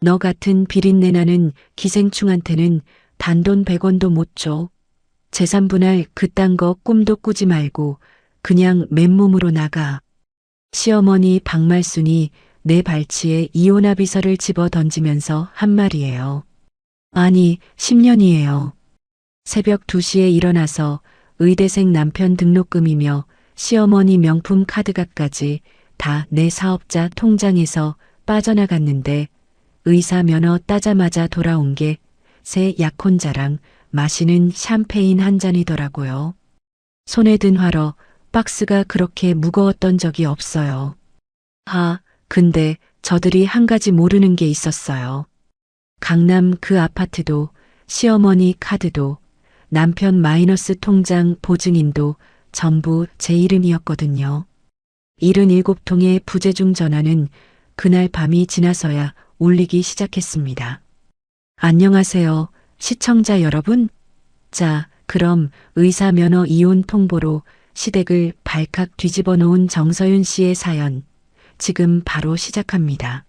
너 같은 비린내 나는 기생충한테는 단돈 100원도 못 줘. 재산 분할 그딴 거 꿈도 꾸지 말고 그냥 맨몸으로 나가. 시어머니 박말순이 내 발치에 이혼합 비서를 집어 던지면서 한 말이에요. 아니, 10년이에요. 새벽 2시에 일어나서 의대생 남편 등록금이며 시어머니 명품 카드값까지 다 내 사업자 통장에서 빠져나갔는데 의사 면허 따자마자 돌아온 게 새 약혼자랑 마시는 샴페인 한 잔이더라고요. 손에 든 화로 박스가 그렇게 무거웠던 적이 없어요. 근데 저들이 한 가지 모르는 게 있었어요. 강남 그 아파트도 시어머니 카드도 남편 마이너스 통장 보증인도 전부 제 이름이었거든요. 77통의 부재중 전화는 그날 밤이 지나서야 울리기 시작했습니다. 안녕하세요, 시청자 여러분. 자, 그럼 의사 면허 이혼 통보로 시댁을 발칵 뒤집어 놓은 정서윤 씨의 사연, 지금 바로 시작합니다.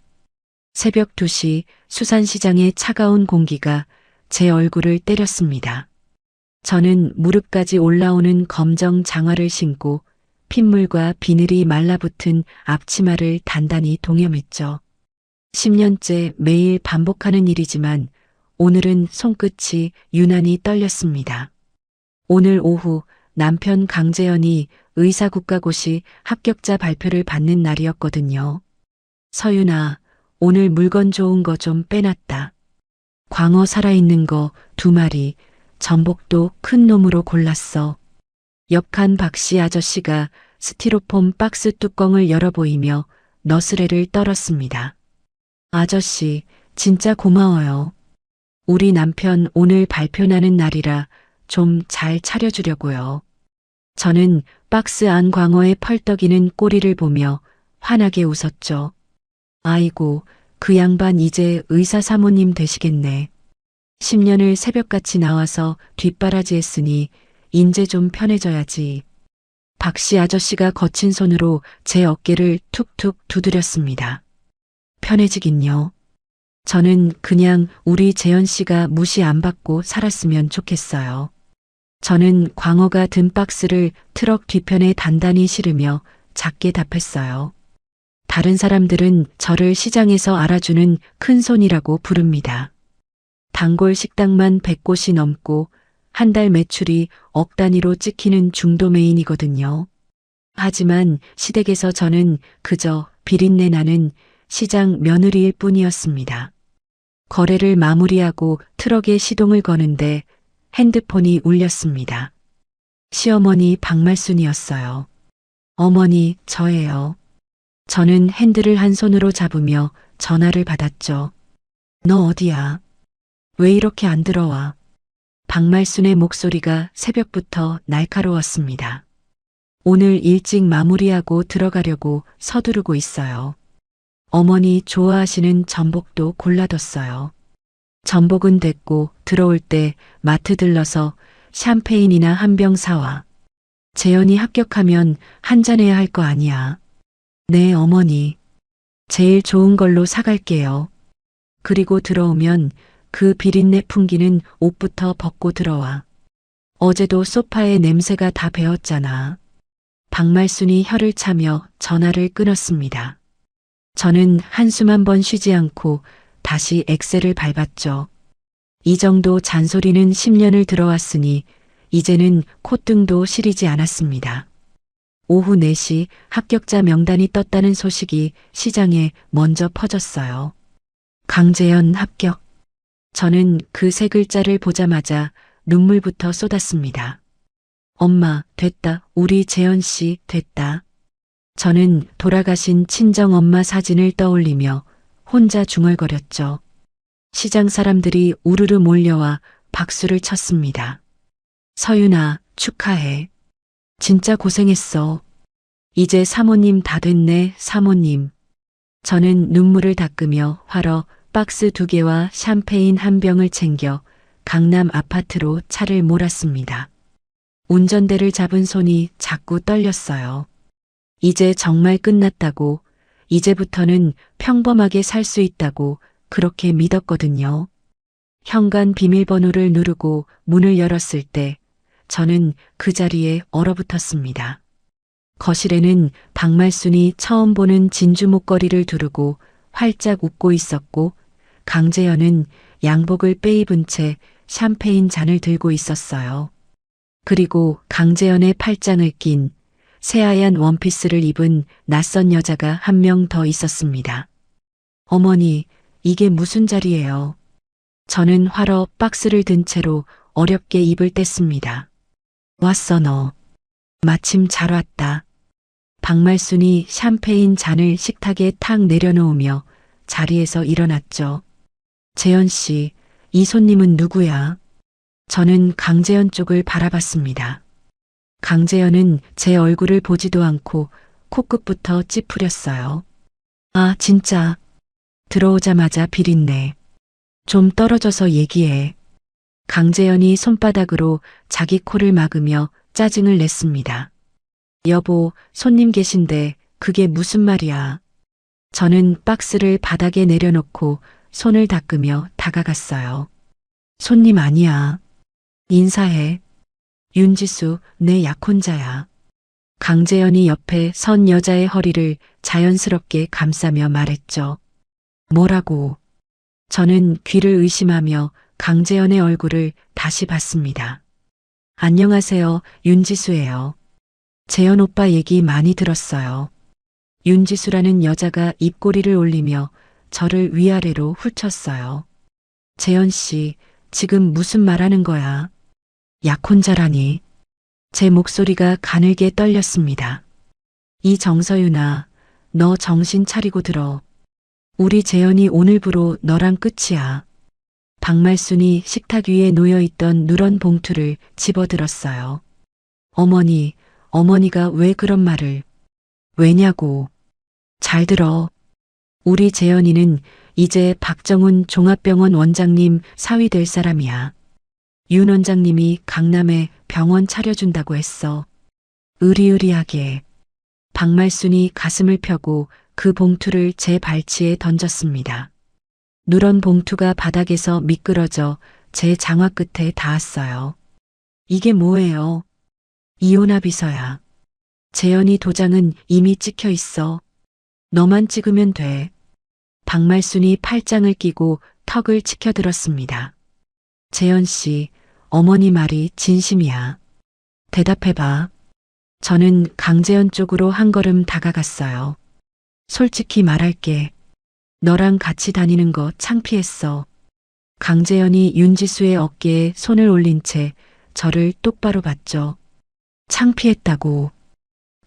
새벽 2시 수산시장의 차가운 공기가 제 얼굴을 때렸습니다. 저는 무릎까지 올라오는 검정 장화를 신고 핏물과 비늘이 말라붙은 앞치마를 단단히 동여맸죠. 10년째 매일 반복하는 일이지만 오늘은 손끝이 유난히 떨렸습니다. 오늘 오후 남편 강재현이 의사국가고시 합격자 발표를 받는 날이었거든요. 서윤아, 오늘 물건 좋은 거 좀 빼놨다. 광어 살아있는 거 2마리, 전복도 큰 놈으로 골랐어. 옆칸 박씨 아저씨가 스티로폼 박스 뚜껑을 열어 보이며 너스레를 떨었습니다. 아저씨, 진짜 고마워요. 우리 남편 오늘 발표나는 날이라 좀 잘 차려주려고요. 저는 박스 안 광어의 펄떡이는 꼬리를 보며 환하게 웃었죠. 아이고, 그 양반 이제 의사 사모님 되시겠네. 10년을 새벽같이 나와서 뒷바라지했으니 인제 좀 편해져야지. 박씨 아저씨가 거친 손으로 제 어깨를 툭툭 두드렸습니다. 편해지긴요. 저는 그냥 우리 재현 씨가 무시 안 받고 살았으면 좋겠어요. 저는 광어가 든 박스를 트럭 뒤편에 단단히 실으며 작게 답했어요. 다른 사람들은 저를 시장에서 알아주는 큰손이라고 부릅니다. 단골 식당만 100곳이 넘고 한 달 매출이 억 단위로 찍히는 중도메인이거든요. 하지만 시댁에서 저는 그저 비린내 나는 시장 며느리일 뿐이었습니다. 거래를 마무리하고 트럭에 시동을 거는데 핸드폰이 울렸습니다. 시어머니 박말순이었어요. 어머니, 저예요. 저는 핸들을 한 손으로 잡으며 전화를 받았죠. 너 어디야? 왜 이렇게 안 들어와? 박말순의 목소리가 새벽부터 날카로웠습니다. 오늘 일찍 마무리하고 들어가려고 서두르고 있어요. 어머니 좋아하시는 전복도 골라뒀어요. 전복은 됐고 들어올 때 마트 들러서 샴페인이나 한 병 사와. 재현이 합격하면 한잔 해야 할 거 아니야. 네, 어머니. 제일 좋은 걸로 사갈게요. 그리고 들어오면 그 비린내 풍기는 옷부터 벗고 들어와. 어제도 소파에 냄새가 다 배었잖아. 박말순이 혀를 차며 전화를 끊었습니다. 저는 한숨 한 번 쉬지 않고 다시 엑셀을 밟았죠. 이 정도 잔소리는 10년을 들어왔으니 이제는 콧등도 시리지 않았습니다. 오후 4시 합격자 명단이 떴다는 소식이 시장에 먼저 퍼졌어요. 강재현 합격. 저는 그 세 글자를 보자마자 눈물부터 쏟았습니다. 엄마, 됐다. 우리 재현 씨, 됐다. 저는 돌아가신 친정엄마 사진을 떠올리며 혼자 중얼거렸죠. 시장 사람들이 우르르 몰려와 박수를 쳤습니다. 서윤아, 축하해. 진짜 고생했어. 이제 사모님 다 됐네, 사모님. 저는 눈물을 닦으며 화로 박스 2개와 샴페인 한 병을 챙겨 강남 아파트로 차를 몰았습니다. 운전대를 잡은 손이 자꾸 떨렸어요. 이제 정말 끝났다고, 이제부터는 평범하게 살 수 있다고 그렇게 믿었거든요. 현관 비밀번호를 누르고 문을 열었을 때 저는 그 자리에 얼어붙었습니다. 거실에는 박말순이 처음 보는 진주 목걸이를 두르고 활짝 웃고 있었고 강재현은 양복을 빼입은 채 샴페인 잔을 들고 있었어요. 그리고 강재현의 팔짱을 낀 새하얀 원피스를 입은 낯선 여자가 한 명 더 있었습니다. 어머니, 이게 무슨 자리예요? 저는 화러 박스를 든 채로 어렵게 입을 뗐습니다. 왔어 너. 마침 잘 왔다. 박말순이 샴페인 잔을 식탁에 탁 내려놓으며 자리에서 일어났죠. 재현 씨, 이 손님은 누구야? 저는 강재현 쪽을 바라봤습니다. 강재현은 제 얼굴을 보지도 않고 코끝부터 찌푸렸어요. 아, 진짜. 들어오자마자 비린내. 좀 떨어져서 얘기해. 강재현이 손바닥으로 자기 코를 막으며 짜증을 냈습니다. 여보, 손님 계신데 그게 무슨 말이야. 저는 박스를 바닥에 내려놓고 손을 닦으며 다가갔어요. 손님 아니야. 인사해. 윤지수, 내 약혼자야. 강재현이 옆에 선 여자의 허리를 자연스럽게 감싸며 말했죠. 뭐라고? 저는 귀를 의심하며 강재현의 얼굴을 다시 봤습니다. 안녕하세요, 윤지수예요. 재현 오빠 얘기 많이 들었어요. 윤지수라는 여자가 입꼬리를 올리며 저를 위아래로 훑쳤어요. 재현 씨, 지금 무슨 말하는 거야? 약혼자라니. 제 목소리가 가늘게 떨렸습니다. 이정서윤아, 너 정신 차리고 들어. 우리 재현이 오늘부로 너랑 끝이야. 박말순이 식탁 위에 놓여있던 누런 봉투를 집어들었어요. 어머니, 어머니가 왜 그런 말을. 왜냐고. 잘 들어. 우리 재현이는 이제 박정훈 종합병원 원장님 사위 될 사람이야. 윤 원장님이 강남에 병원 차려준다고 했어. 으리으리하게. 박말순이 가슴을 펴고 그 봉투를 제 발치에 던졌습니다. 누런 봉투가 바닥에서 미끄러져 제 장화 끝에 닿았어요. 이게 뭐예요? 이혼합의서야. 재현이 도장은 이미 찍혀 있어. 너만 찍으면 돼. 박말순이 팔짱을 끼고 턱을 치켜들었습니다. 재현 씨, 어머니 말이 진심이야. 대답해봐. 저는 강재현 쪽으로 한 걸음 다가갔어요. 솔직히 말할게. 너랑 같이 다니는 거 창피했어. 강재현이 윤지수의 어깨에 손을 올린 채 저를 똑바로 봤죠. 창피했다고.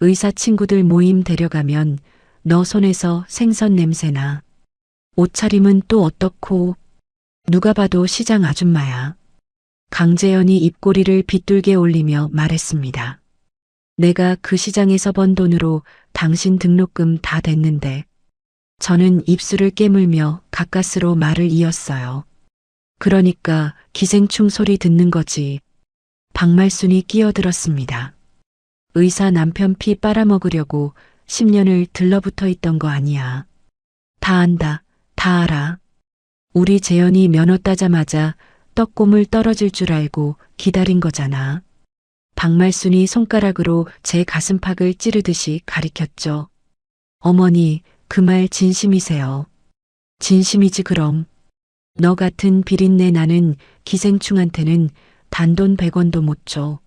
의사 친구들 모임 데려가면 너 손에서 생선 냄새나. 옷차림은 또 어떻고. 누가 봐도 시장 아줌마야. 강재현이 입꼬리를 빗둘게 올리며 말했습니다. 내가 그 시장에서 번 돈으로 당신 등록금 다 댔는데. 저는 입술을 깨물며 가까스로 말을 이었어요. 그러니까 기생충 소리 듣는 거지. 박말순이 끼어들었습니다. 의사 남편 피 빨아먹으려고 10년을 들러붙어 있던 거 아니야. 다 안다. 다 알아. 우리 재현이 면허 따자마자 떡고물 떨어질 줄 알고 기다린 거잖아. 박말순이 손가락으로 제 가슴팍을 찌르듯이 가리켰죠. 어머니, 그 말 진심이세요. 진심이지 그럼. 너 같은 비린내 나는 기생충한테는 단돈 100원도 못 줘.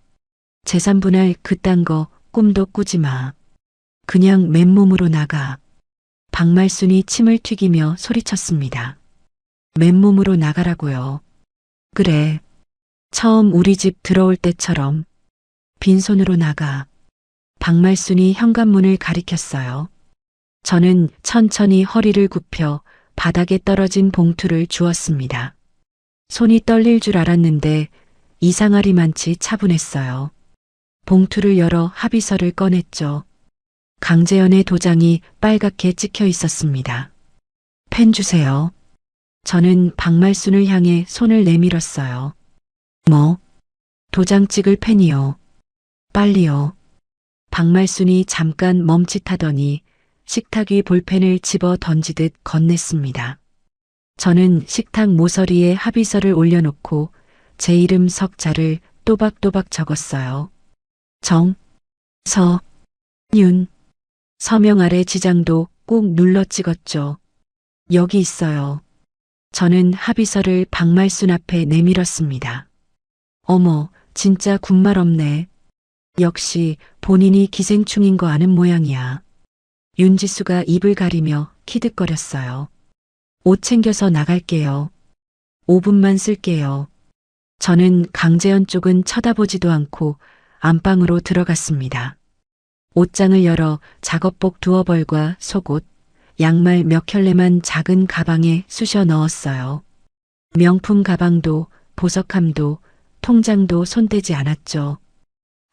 재산 분할 그딴 거 꿈도 꾸지 마. 그냥 맨몸으로 나가. 박말순이 침을 튀기며 소리쳤습니다. 맨몸으로 나가라고요. 그래. 처음 우리 집 들어올 때처럼. 빈손으로 나가. 박말순이 현관문을 가리켰어요. 저는 천천히 허리를 굽혀 바닥에 떨어진 봉투를 주었습니다. 손이 떨릴 줄 알았는데 이상하리만치 차분했어요. 봉투를 열어 합의서를 꺼냈죠. 강재현의 도장이 빨갛게 찍혀 있었습니다. 펜 주세요. 저는 박말순을 향해 손을 내밀었어요. 뭐? 도장 찍을 펜이요. 빨리요. 박말순이 잠깐 멈칫하더니 식탁 위 볼펜을 집어 던지듯 건넸습니다. 저는 식탁 모서리에 합의서를 올려놓고 제 이름 석자를 또박또박 적었어요. 정, 서, 윤. 서명 아래 지장도 꼭 눌러 찍었죠. 여기 있어요. 저는 합의서를 박말순 앞에 내밀었습니다. 어머, 진짜 군말 없네. 역시 본인이 기생충인 거 아는 모양이야. 윤지수가 입을 가리며 키득거렸어요. 옷 챙겨서 나갈게요. 5분만 쓸게요. 저는 강재현 쪽은 쳐다보지도 않고 안방으로 들어갔습니다. 옷장을 열어 작업복 두어 벌과 속옷, 양말 몇 켤레만 작은 가방에 쑤셔 넣었어요. 명품 가방도 보석함도 통장도 손대지 않았죠.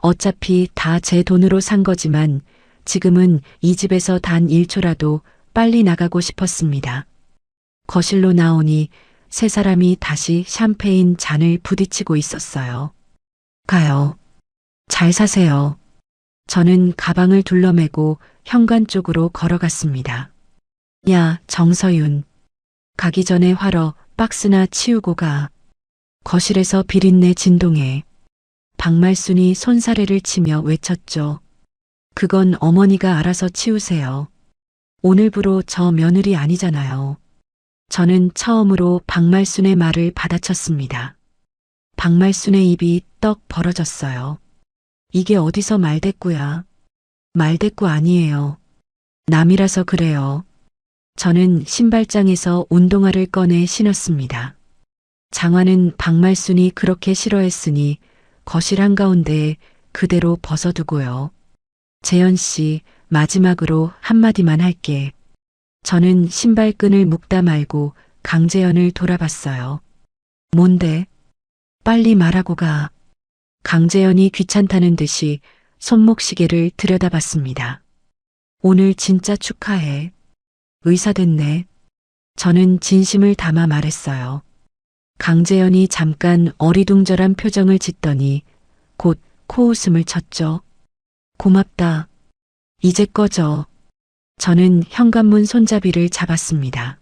어차피 다 제 돈으로 산 거지만 지금은 이 집에서 단 1초라도 빨리 나가고 싶었습니다. 거실로 나오니 세 사람이 다시 샴페인 잔을 부딪히고 있었어요. 가요. 잘 사세요. 저는 가방을 둘러매고 현관 쪽으로 걸어갔습니다. 야, 정서윤. 가기 전에 화러 박스나 치우고 가. 거실에서 비린내 진동해. 박말순이 손사래를 치며 외쳤죠. 그건 어머니가 알아서 치우세요. 오늘부로 저 며느리 아니잖아요. 저는 처음으로 박말순의 말을 받아쳤습니다. 박말순의 입이 떡 벌어졌어요. 이게 어디서 말대꾸야. 말대꾸 아니에요. 남이라서 그래요. 저는 신발장에서 운동화를 꺼내 신었습니다. 장화는 박말순이 그렇게 싫어했으니 거실 한가운데에 그대로 벗어두고요. 재현 씨, 마지막으로 한마디만 할게. 저는 신발끈을 묶다 말고 강재현을 돌아봤어요. 뭔데? 빨리 말하고 가. 강재현이 귀찮다는 듯이 손목시계를 들여다봤습니다. 오늘 진짜 축하해. 의사 됐네. 저는 진심을 담아 말했어요. 강재현이 잠깐 어리둥절한 표정을 짓더니 곧 코웃음을 쳤죠. 고맙다. 이제 꺼져. 저는 현관문 손잡이를 잡았습니다.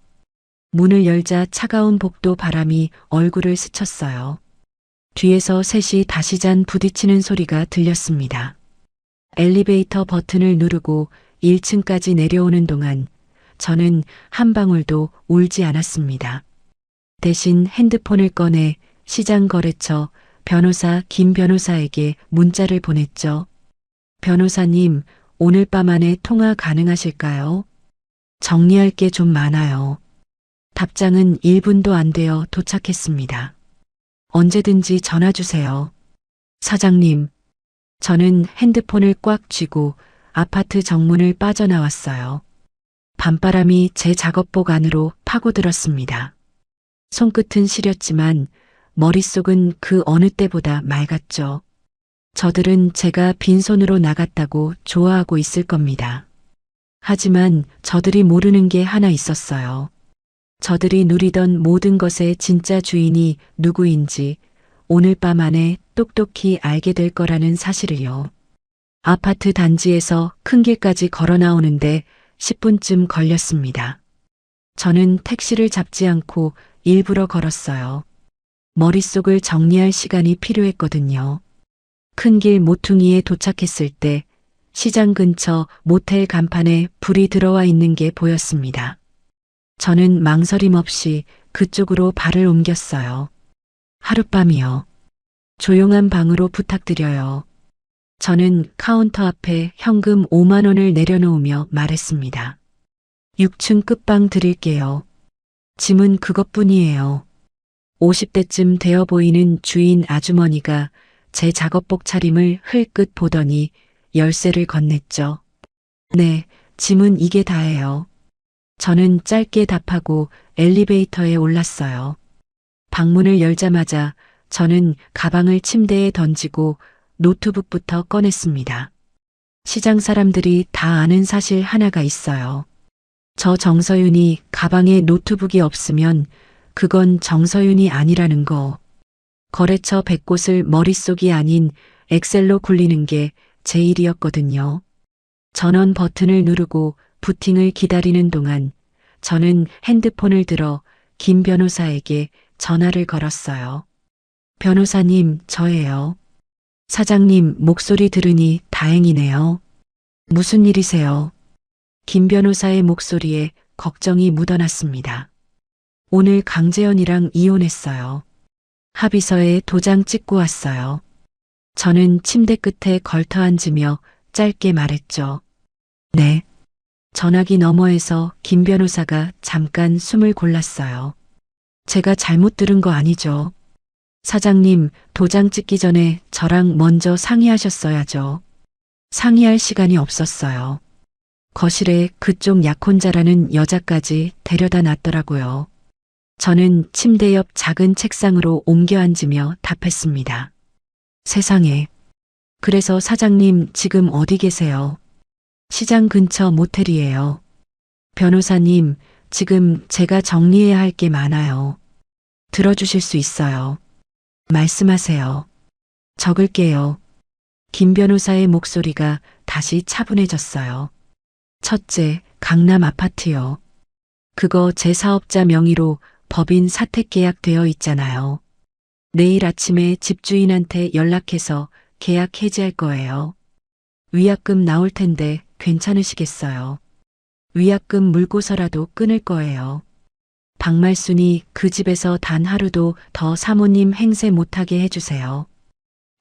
문을 열자 차가운 복도 바람이 얼굴을 스쳤어요. 뒤에서 셋이 다시 잔 부딪히는 소리가 들렸습니다. 엘리베이터 버튼을 누르고 1층까지 내려오는 동안 저는 한 방울도 울지 않았습니다. 대신 핸드폰을 꺼내 시장거래처 변호사 김 변호사에게 문자를 보냈죠. 변호사님, 오늘 밤 안에 통화 가능하실까요? 정리할 게 좀 많아요. 답장은 1분도 안 되어 도착했습니다. 언제든지 전화 주세요. 사장님, 저는 핸드폰을 꽉 쥐고 아파트 정문을 빠져나왔어요. 밤바람이 제 작업복 안으로 파고들었습니다. 손끝은 시렸지만 머릿속은 그 어느 때보다 맑았죠. 저들은 제가 빈손으로 나갔다고 좋아하고 있을 겁니다. 하지만 저들이 모르는 게 하나 있었어요. 저들이 누리던 모든 것의 진짜 주인이 누구인지 오늘 밤 안에 똑똑히 알게 될 거라는 사실을요. 아파트 단지에서 큰 길까지 걸어 나오는데 10분쯤 걸렸습니다. 저는 택시를 잡지 않고 일부러 걸었어요. 머릿속을 정리할 시간이 필요했거든요. 큰 길 모퉁이에 도착했을 때 시장 근처 모텔 간판에 불이 들어와 있는 게 보였습니다. 저는 망설임 없이 그쪽으로 발을 옮겼어요. 하룻밤이요. 조용한 방으로 부탁드려요. 저는 카운터 앞에 현금 5만 원을 내려놓으며 말했습니다. 6층 끝방 드릴게요. 짐은 그것뿐이에요. 50대쯤 되어 보이는 주인 아주머니가 제 작업복 차림을 흘끗 보더니 열쇠를 건넸죠. 네, 짐은 이게 다예요. 저는 짧게 답하고 엘리베이터에 올랐어요. 방문을 열자마자 저는 가방을 침대에 던지고 노트북부터 꺼냈습니다. 시장 사람들이 다 아는 사실 하나가 있어요. 저 정서윤이 가방에 노트북이 없으면 그건 정서윤이 아니라는 거. 거래처 100곳을 머릿속이 아닌 엑셀로 굴리는 게 제 일이었거든요. 전원 버튼을 누르고 부팅을 기다리는 동안 저는 핸드폰을 들어 김 변호사에게 전화를 걸었어요. 변호사님, 저예요. 사장님 목소리 들으니 다행이네요. 무슨 일이세요? 김 변호사의 목소리에 걱정이 묻어났습니다. 오늘 강재현이랑 이혼했어요. 합의서에 도장 찍고 왔어요. 저는 침대 끝에 걸터 앉으며 짧게 말했죠. 네. 전화기 너머에서 김 변호사가 잠깐 숨을 골랐어요. 제가 잘못 들은 거 아니죠? 사장님, 도장 찍기 전에 저랑 먼저 상의하셨어야죠. 상의할 시간이 없었어요. 거실에 그쪽 약혼자라는 여자까지 데려다 놨더라고요. 저는 침대 옆 작은 책상으로 옮겨 앉으며 답했습니다. 세상에. 그래서 사장님 지금 어디 계세요? 시장 근처 모텔이에요. 변호사님, 지금 제가 정리해야 할 게 많아요. 들어주실 수 있어요. 말씀하세요. 적을게요. 김 변호사의 목소리가 다시 차분해졌어요. 첫째, 강남 아파트요. 그거 제 사업자 명의로 법인 사택 계약되어 있잖아요. 내일 아침에 집주인한테 연락해서 계약 해지할 거예요. 위약금 나올 텐데 괜찮으시겠어요? 위약금 물고서라도 끊을 거예요. 박말순이 그 집에서 단 하루도 더 사모님 행세 못하게 해주세요.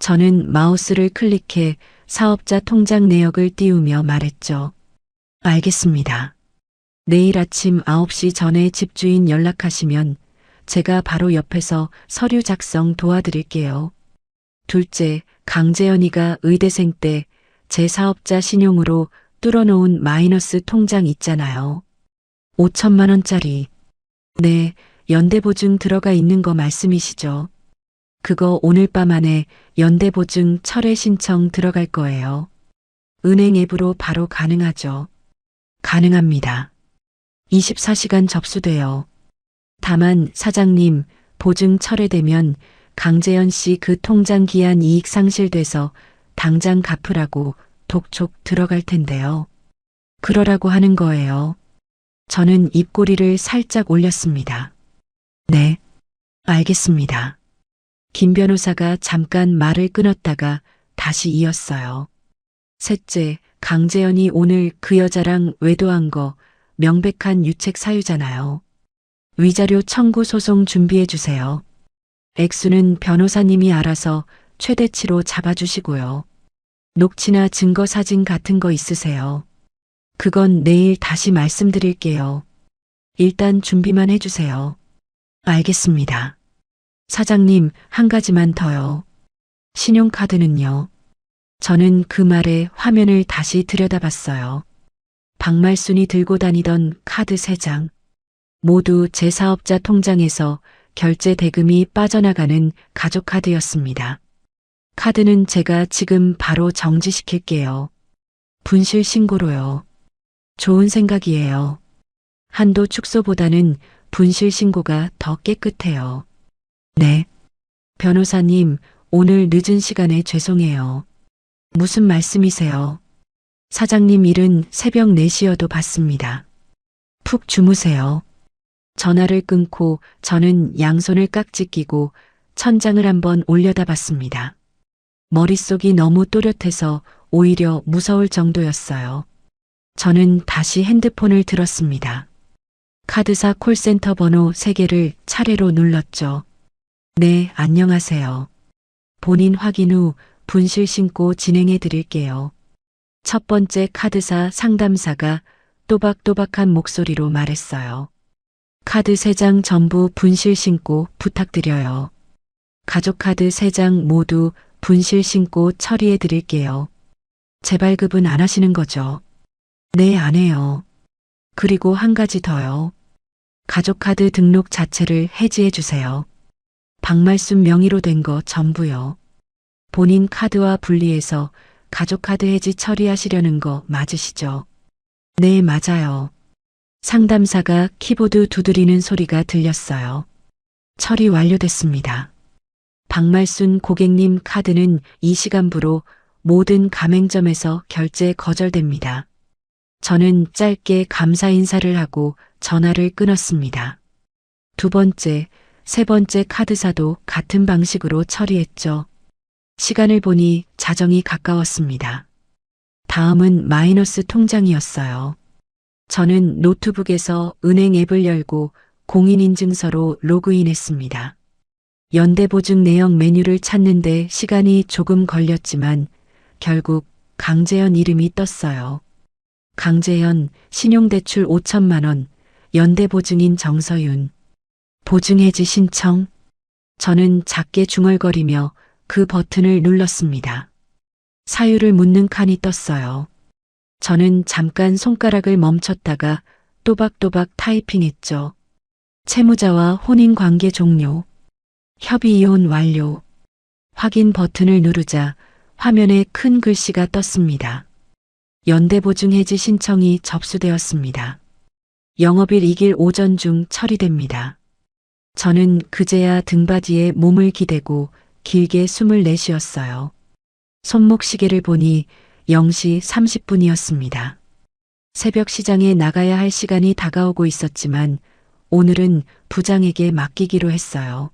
저는 마우스를 클릭해 사업자 통장 내역을 띄우며 말했죠. 알겠습니다. 내일 아침 9시 전에 집주인 연락하시면 제가 바로 옆에서 서류 작성 도와드릴게요. 둘째, 강재현이가 의대생 때 제 사업자 신용으로 뚫어놓은 마이너스 통장 있잖아요. 5천만 원짜리. 네, 연대보증 들어가 있는 거 말씀이시죠? 그거 오늘 밤 안에 연대보증 철회 신청 들어갈 거예요. 은행 앱으로 바로 가능하죠. 가능합니다. 24시간 접수돼요. 다만 사장님, 보증 철회되면 강재현 씨 그 통장 기한 이익 상실돼서 당장 갚으라고 독촉 들어갈 텐데요. 그러라고 하는 거예요. 저는 입꼬리를 살짝 올렸습니다. 네, 알겠습니다. 김 변호사가 잠깐 말을 끊었다가 다시 이었어요. 셋째, 강재현이 오늘 그 여자랑 외도한 거 명백한 유책 사유잖아요. 위자료 청구 소송 준비해 주세요. 액수는 변호사님이 알아서 최대치로 잡아주시고요. 녹취나 증거 사진 같은 거 있으세요? 그건 내일 다시 말씀드릴게요. 일단 준비만 해주세요. 알겠습니다. 사장님, 한 가지만 더요. 신용카드는요? 저는 그 말에 화면을 다시 들여다봤어요. 박말순이 들고 다니던 카드 3장. 모두 제 사업자 통장에서 결제 대금이 빠져나가는 가족카드였습니다. 카드는 제가 지금 바로 정지시킬게요. 분실 신고로요. 좋은 생각이에요. 한도 축소보다는 분실 신고가 더 깨끗해요. 네. 변호사님, 오늘 늦은 시간에 죄송해요. 무슨 말씀이세요? 사장님 일은 새벽 4시여도 받습니다. 푹 주무세요. 전화를 끊고 저는 양손을 깍지 끼고 천장을 한번 올려다봤습니다. 머릿속이 너무 또렷해서 오히려 무서울 정도였어요. 저는 다시 핸드폰을 들었습니다. 카드사 콜센터 번호 3개를 차례로 눌렀죠. 네, 안녕하세요. 본인 확인 후 분실 신고 진행해 드릴게요. 첫 번째 카드사 상담사가 또박또박한 목소리로 말했어요. 카드 3장 전부 분실 신고 부탁드려요. 가족카드 3장 모두 분실 신고 처리해 드릴게요. 재발급은 안 하시는 거죠? 네, 안 해요. 그리고 한 가지 더요. 가족카드 등록 자체를 해지해 주세요. 박말순 명의로 된 거 전부요. 본인 카드와 분리해서 가족카드 해지 처리하시려는 거 맞으시죠? 네, 맞아요. 상담사가 키보드 두드리는 소리가 들렸어요. 처리 완료됐습니다. 박말순 고객님 카드는 이 시간부로 모든 가맹점에서 결제 거절됩니다. 저는 짧게 감사 인사를 하고 전화를 끊었습니다. 두 번째, 세 번째 카드사도 같은 방식으로 처리했죠. 시간을 보니 자정이 가까웠습니다. 다음은 마이너스 통장이었어요. 저는 노트북에서 은행 앱을 열고 공인인증서로 로그인했습니다. 연대보증 내역 메뉴를 찾는데 시간이 조금 걸렸지만 결국 강재현 이름이 떴어요. 강재현, 신용대출 5천만 원, 연대보증인 정서윤. 보증해지 신청. 저는 작게 중얼거리며 그 버튼을 눌렀습니다. 사유를 묻는 칸이 떴어요. 저는 잠깐 손가락을 멈췄다가 또박또박 타이핑했죠. 채무자와 혼인관계 종료. 협의 이혼 완료. 확인 버튼을 누르자 화면에 큰 글씨가 떴습니다. 연대보증 해지 신청이 접수되었습니다. 영업일 2일 오전 중 처리됩니다. 저는 그제야 등받이에 몸을 기대고 길게 숨을 내쉬었어요. 손목 시계를 보니 0시 30분이었습니다. 새벽 시장에 나가야 할 시간이 다가오고 있었지만 오늘은 부장에게 맡기기로 했어요.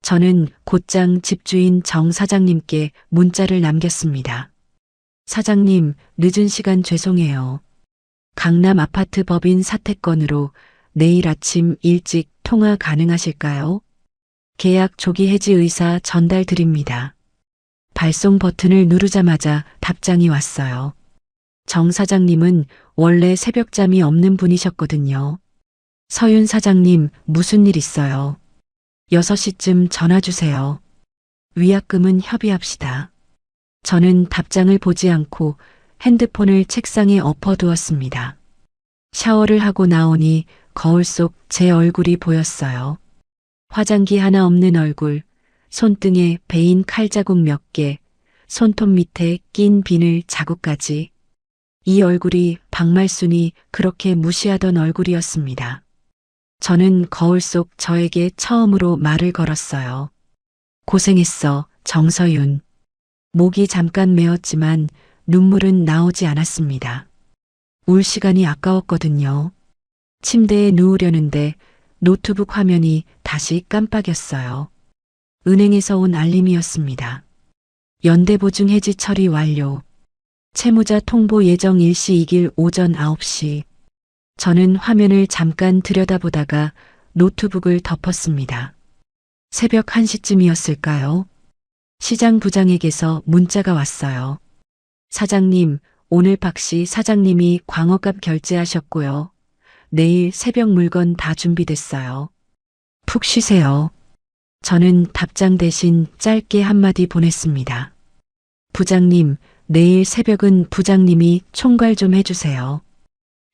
저는 곧장 집주인 정 사장님께 문자를 남겼습니다. 사장님, 늦은 시간 죄송해요. 강남 아파트 법인 사태건으로 내일 아침 일찍 통화 가능하실까요? 계약 조기 해지 의사 전달 드립니다. 발송 버튼을 누르자마자 답장이 왔어요. 정 사장님은 원래 새벽잠이 없는 분이셨거든요. 서윤 사장님, 무슨 일 있어요? 6시쯤 전화 주세요. 위약금은 협의합시다. 저는 답장을 보지 않고 핸드폰을 책상에 엎어두었습니다. 샤워를 하고 나오니 거울 속 제 얼굴이 보였어요. 화장기 하나 없는 얼굴, 손등에 베인 칼자국 몇 개, 손톱 밑에 낀 비늘 자국까지. 이 얼굴이 박말순이 그렇게 무시하던 얼굴이었습니다. 저는 거울 속 저에게 처음으로 말을 걸었어요. 고생했어, 정서윤. 목이 잠깐 메었지만 눈물은 나오지 않았습니다. 울 시간이 아까웠거든요. 침대에 누우려는데 노트북 화면이 다시 깜빡였어요. 은행에서 온 알림이었습니다. 연대보증 해지 처리 완료. 채무자 통보 예정 일시 2일 오전 9시. 저는 화면을 잠깐 들여다보다가 노트북을 덮었습니다. 새벽 1시쯤이었을까요? 시장 부장에게서 문자가 왔어요. 사장님, 오늘 박씨 사장님이 광어값 결제하셨고요. 내일 새벽 물건 다 준비됐어요. 푹 쉬세요. 저는 답장 대신 짧게 한마디 보냈습니다. 부장님, 내일 새벽은 부장님이 총괄 좀 해주세요.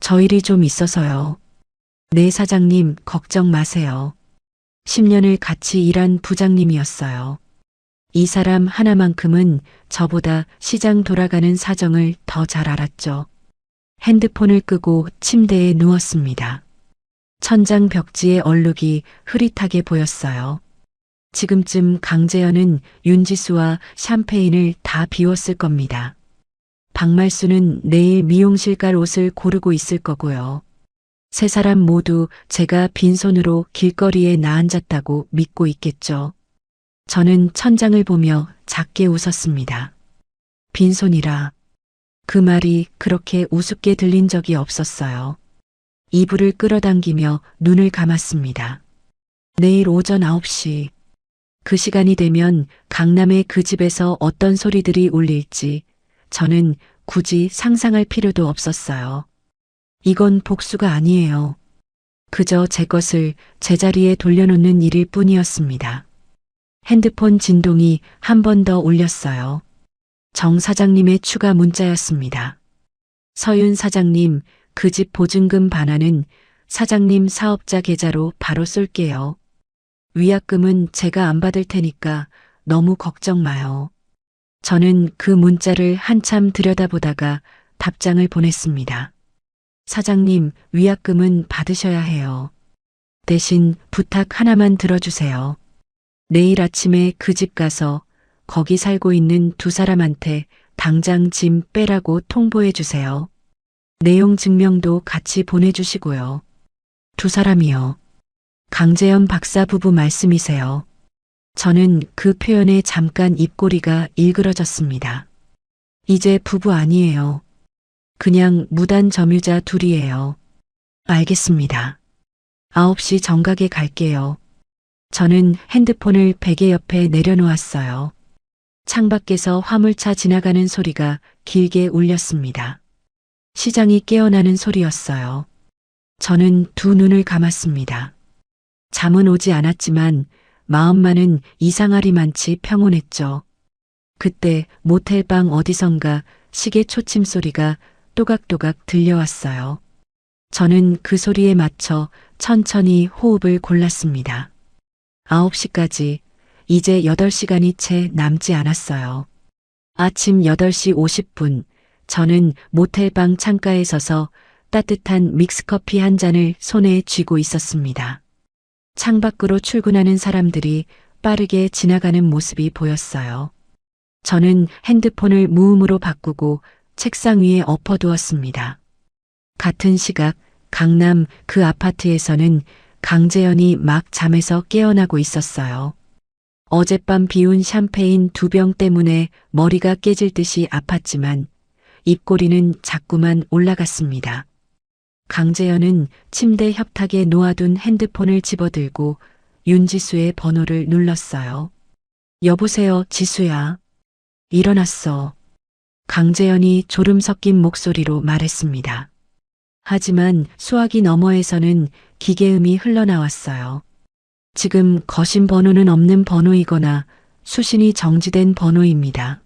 저 일이 좀 있어서요. 네 사장님, 걱정 마세요. 10년을 같이 일한 부장님이었어요. 이 사람 하나만큼은 저보다 시장 돌아가는 사정을 더 잘 알았죠. 핸드폰을 끄고 침대에 누웠습니다. 천장 벽지의 얼룩이 흐릿하게 보였어요. 지금쯤 강재현은 윤지수와 샴페인을 다 비웠을 겁니다. 박말수는 내일 미용실 갈 옷을 고르고 있을 거고요. 세 사람 모두 제가 빈손으로 길거리에 나앉았다고 믿고 있겠죠. 저는 천장을 보며 작게 웃었습니다. 빈손이라. 그 말이 그렇게 우습게 들린 적이 없었어요. 이불을 끌어당기며 눈을 감았습니다. 내일 오전 9시. 그 시간이 되면 강남의 그 집에서 어떤 소리들이 울릴지 저는 굳이 상상할 필요도 없었어요. 이건 복수가 아니에요. 그저 제 것을 제자리에 돌려놓는 일일 뿐이었습니다. 핸드폰 진동이 한 번 더 울렸어요. 정 사장님의 추가 문자였습니다. 서윤 사장님, 그 집 보증금 반환은 사장님 사업자 계좌로 바로 쏠게요. 위약금은 제가 안 받을 테니까 너무 걱정 마요. 저는 그 문자를 한참 들여다보다가 답장을 보냈습니다. 사장님, 위약금은 받으셔야 해요. 대신 부탁 하나만 들어주세요. 내일 아침에 그 집 가서 거기 살고 있는 두 사람한테 당장 짐 빼라고 통보해 주세요. 내용 증명도 같이 보내주시고요. 두 사람이요. 강재현 박사 부부 말씀이세요. 저는 그 표현에 잠깐 입꼬리가 일그러졌습니다. 이제 부부 아니에요. 그냥 무단 점유자 둘이에요. 알겠습니다. 9시 정각에 갈게요. 저는 핸드폰을 베개 옆에 내려놓았어요. 창밖에서 화물차 지나가는 소리가 길게 울렸습니다. 시장이 깨어나는 소리였어요. 저는 두 눈을 감았습니다. 잠은 오지 않았지만 마음만은 이상하리만치 평온했죠. 그때 모텔방 어디선가 시계 초침 소리가 또각또각 들려왔어요. 저는 그 소리에 맞춰 천천히 호흡을 골랐습니다. 9시까지 이제 8시간이 채 남지 않았어요. 아침 8시 50분 저는 모텔방 창가에 서서 따뜻한 믹스커피 한 잔을 손에 쥐고 있었습니다. 창밖으로 출근하는 사람들이 빠르게 지나가는 모습이 보였어요. 저는 핸드폰을 무음으로 바꾸고 책상 위에 엎어두었습니다. 같은 시각 강남 그 아파트에서는 강재현이 막 잠에서 깨어나고 있었어요. 어젯밤 비운 샴페인 2병 때문에 머리가 깨질 듯이 아팠지만 입꼬리는 자꾸만 올라갔습니다. 강재현은 침대 협탁에 놓아둔 핸드폰을 집어들고 윤지수의 번호를 눌렀어요. 여보세요, 지수야. 일어났어. 강재현이 졸음 섞인 목소리로 말했습니다. 하지만 수화기 너머에서는 기계음이 흘러나왔어요. 지금 거신 번호는 없는 번호이거나 수신이 정지된 번호입니다.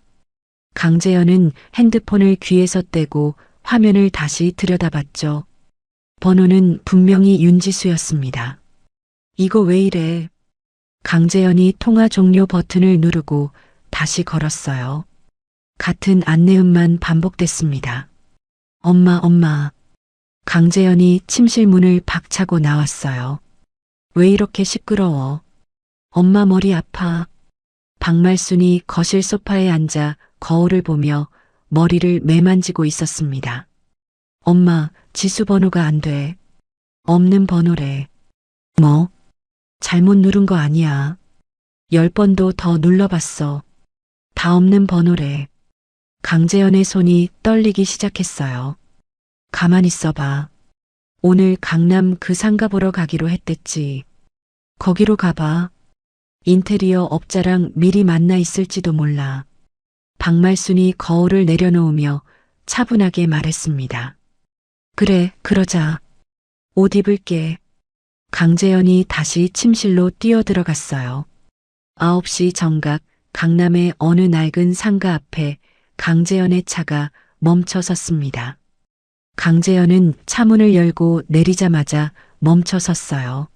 강재현은 핸드폰을 귀에서 떼고 화면을 다시 들여다봤죠. 번호는 분명히 윤지수였습니다. 이거 왜 이래? 강재현이 통화 종료 버튼을 누르고 다시 걸었어요. 같은 안내음만 반복됐습니다. 엄마. 강재현이 침실 문을 박차고 나왔어요. 왜 이렇게 시끄러워? 엄마 머리 아파. 박말순이 거실 소파에 앉아 거울을 보며 머리를 매만지고 있었습니다. 엄마, 지수 번호가 안 돼. 없는 번호래. 뭐? 잘못 누른 거 아니야. 10번도 더 눌러봤어. 다 없는 번호래. 강재현의 손이 떨리기 시작했어요. 가만 있어봐. 오늘 강남 그 상가 보러 가기로 했댔지. 거기로 가봐. 인테리어 업자랑 미리 만나 있을지도 몰라. 박말순이 거울을 내려놓으며 차분하게 말했습니다. 그래, 그러자. 옷 입을게. 강재현이 다시 침실로 뛰어들어갔어요. 9시 정각 강남의 어느 낡은 상가 앞에 강재현의 차가 멈춰 섰습니다. 강재현은 차문을 열고 내리자마자 멈춰 섰어요.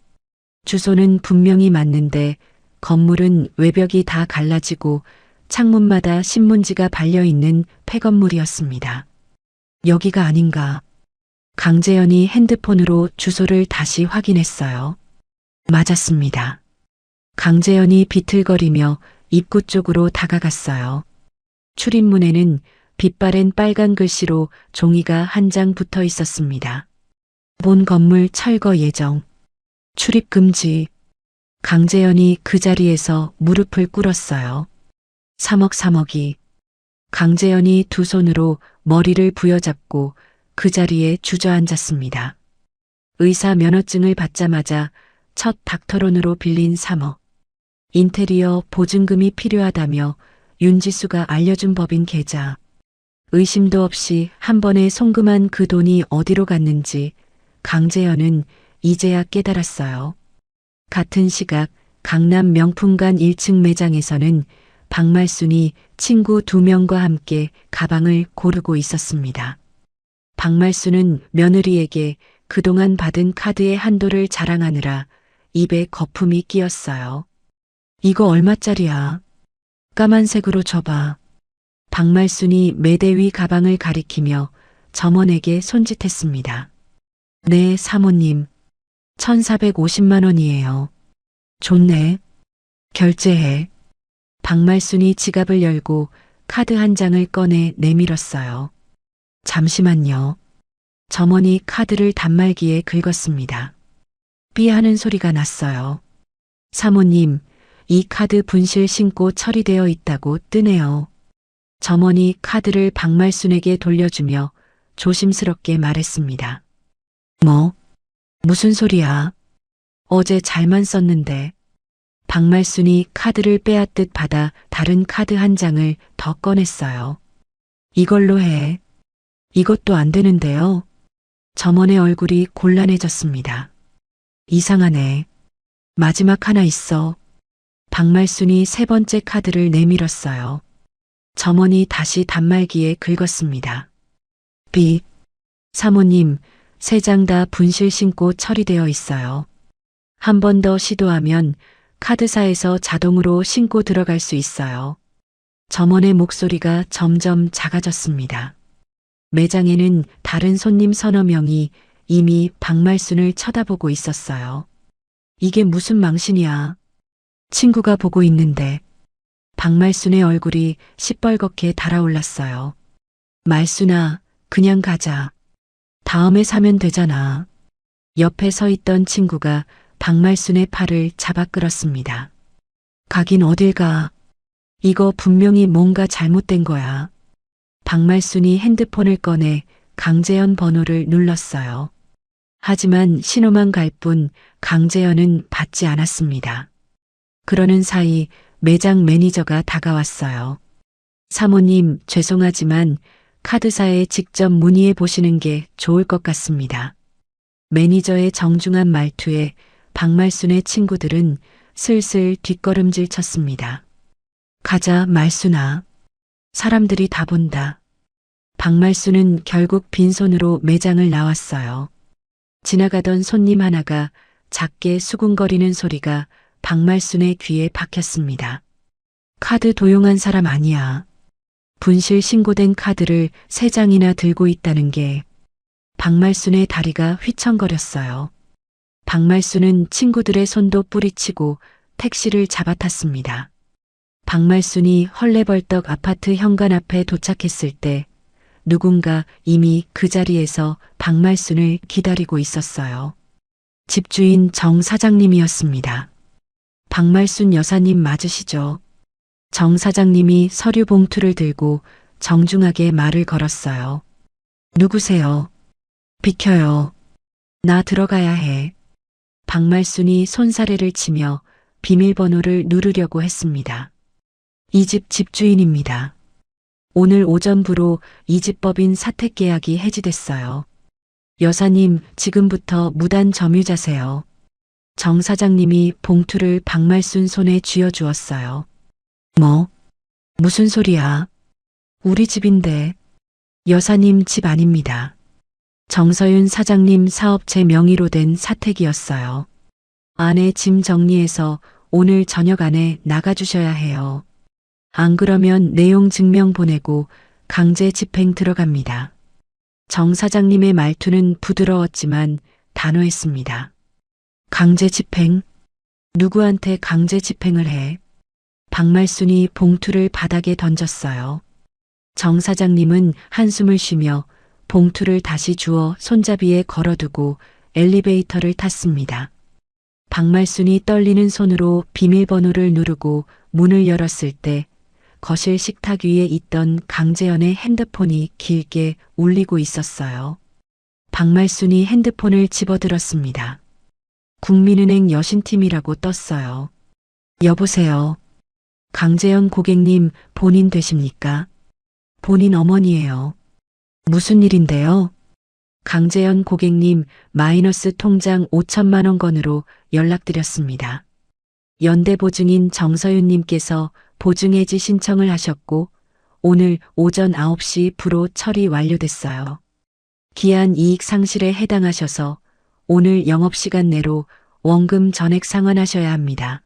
주소는 분명히 맞는데 건물은 외벽이 다 갈라지고 창문마다 신문지가 발려있는 폐건물이었습니다. 여기가 아닌가. 강재현이 핸드폰으로 주소를 다시 확인했어요. 맞았습니다. 강재현이 비틀거리며 입구 쪽으로 다가갔어요. 출입문에는 빛바랜 빨간 글씨로 종이가 한 장 붙어 있었습니다. 본 건물 철거 예정. 출입 금지. 강재현이 그 자리에서 무릎을 꿇었어요. 3억이. 강재현이 두 손으로 머리를 부여잡고 그 자리에 주저앉았습니다. 의사 면허증을 받자마자 첫 닥터론으로 빌린 3억. 인테리어 보증금이 필요하다며 윤지수가 알려준 법인 계좌. 의심도 없이 한 번에 송금한 그 돈이 어디로 갔는지 강재현은 이제야 깨달았어요. 같은 시각 강남 명품관 1층 매장에서는 박말순이 친구 2명과 함께 가방을 고르고 있었습니다. 박말순은 며느리에게 그동안 받은 카드의 한도를 자랑하느라 입에 거품이 끼었어요. 이거 얼마짜리야? 까만색으로 줘봐. 박말순이 매대 위 가방을 가리키며 점원에게 손짓했습니다. 네, 사모님. 1,450만 원이에요. 좋네. 결제해. 박말순이 지갑을 열고 카드 한 장을 꺼내 내밀었어요. 잠시만요. 점원이 카드를 단말기에 긁었습니다. 삐 하는 소리가 났어요. 사모님, 이 카드 분실 신고 처리되어 있다고 뜨네요. 점원이 카드를 박말순에게 돌려주며 조심스럽게 말했습니다. 뭐? 무슨 소리야? 어제 잘만 썼는데. 박말순이 카드를 빼앗듯 받아 다른 카드 한 장을 더 꺼냈어요. 이걸로 해. 이것도 안 되는데요. 점원의 얼굴이 곤란해졌습니다. 이상하네. 마지막 하나 있어. 박말순이 세 번째 카드를 내밀었어요. 점원이 다시 단말기에 긁었습니다. 비. 사모님, 세 장 다 분실 신고 처리되어 있어요. 한 번 더 시도하면 카드사에서 자동으로 신고 들어갈 수 있어요. 점원의 목소리가 점점 작아졌습니다. 매장에는 다른 손님 서너 명이 이미 박말순을 쳐다보고 있었어요. 이게 무슨 망신이야. 친구가 보고 있는데. 박말순의 얼굴이 시뻘겋게 달아올랐어요. 말순아, 그냥 가자. 다음에 사면 되잖아. 옆에 서 있던 친구가 박말순의 팔을 잡아 끌었습니다. 가긴 어딜 가. 이거 분명히 뭔가 잘못된 거야. 박말순이 핸드폰을 꺼내 강재현 번호를 눌렀어요. 하지만 신호만 갈 뿐 강재현은 받지 않았습니다. 그러는 사이 매장 매니저가 다가왔어요. 사모님, 죄송하지만 카드사에 직접 문의해 보시는 게 좋을 것 같습니다. 매니저의 정중한 말투에 박말순의 친구들은 슬슬 뒷걸음질 쳤습니다. 가자, 말순아. 사람들이 다 본다. 박말순은 결국 빈손으로 매장을 나왔어요. 지나가던 손님 하나가 작게 수군거리는 소리가 박말순의 귀에 박혔습니다. 카드 도용한 사람 아니야. 분실 신고된 카드를 세 장이나 들고 있다는 게. 박말순의 다리가 휘청거렸어요. 박말순은 친구들의 손도 뿌리치고 택시를 잡아탔습니다. 박말순이 헐레벌떡 아파트 현관 앞에 도착했을 때 누군가 이미 그 자리에서 박말순을 기다리고 있었어요. 집주인 정 사장님이었습니다. 박말순 여사님 맞으시죠? 정 사장님이 서류 봉투를 들고 정중하게 말을 걸었어요. 누구세요? 비켜요. 나 들어가야 해. 박말순이 손사래를 치며 비밀번호를 누르려고 했습니다. 이 집 집주인입니다. 오늘 오전부로 이 집 법인 사택 계약이 해지됐어요. 여사님, 지금부터 무단 점유자세요. 정 사장님이 봉투를 박말순 손에 쥐어주었어요. 뭐? 무슨 소리야? 우리 집인데. 여사님 집 아닙니다. 정서윤 사장님 사업체 명의로 된 사택이었어요. 아내 짐 정리해서 오늘 저녁 안에 나가주셔야 해요. 안 그러면 내용 증명 보내고 강제 집행 들어갑니다. 정 사장님의 말투는 부드러웠지만 단호했습니다. 강제 집행? 누구한테 강제 집행을 해? 박말순이 봉투를 바닥에 던졌어요. 정 사장님은 한숨을 쉬며 봉투를 다시 주워 손잡이에 걸어두고 엘리베이터를 탔습니다. 박말순이 떨리는 손으로 비밀번호를 누르고 문을 열었을 때 거실 식탁 위에 있던 강재현의 핸드폰이 길게 울리고 있었어요. 박말순이 핸드폰을 집어들었습니다. 국민은행 여신팀이라고 떴어요. 여보세요. 강재현 고객님 본인 되십니까? 본인 어머니예요. 무슨 일인데요? 강재현 고객님 마이너스 통장 5천만 원 건으로 연락드렸습니다. 연대보증인 정서윤님께서 보증해지 신청을 하셨고 오늘 오전 9시 부로 처리 완료됐어요. 기한 이익 상실에 해당하셔서 오늘 영업시간 내로 원금 전액 상환하셔야 합니다.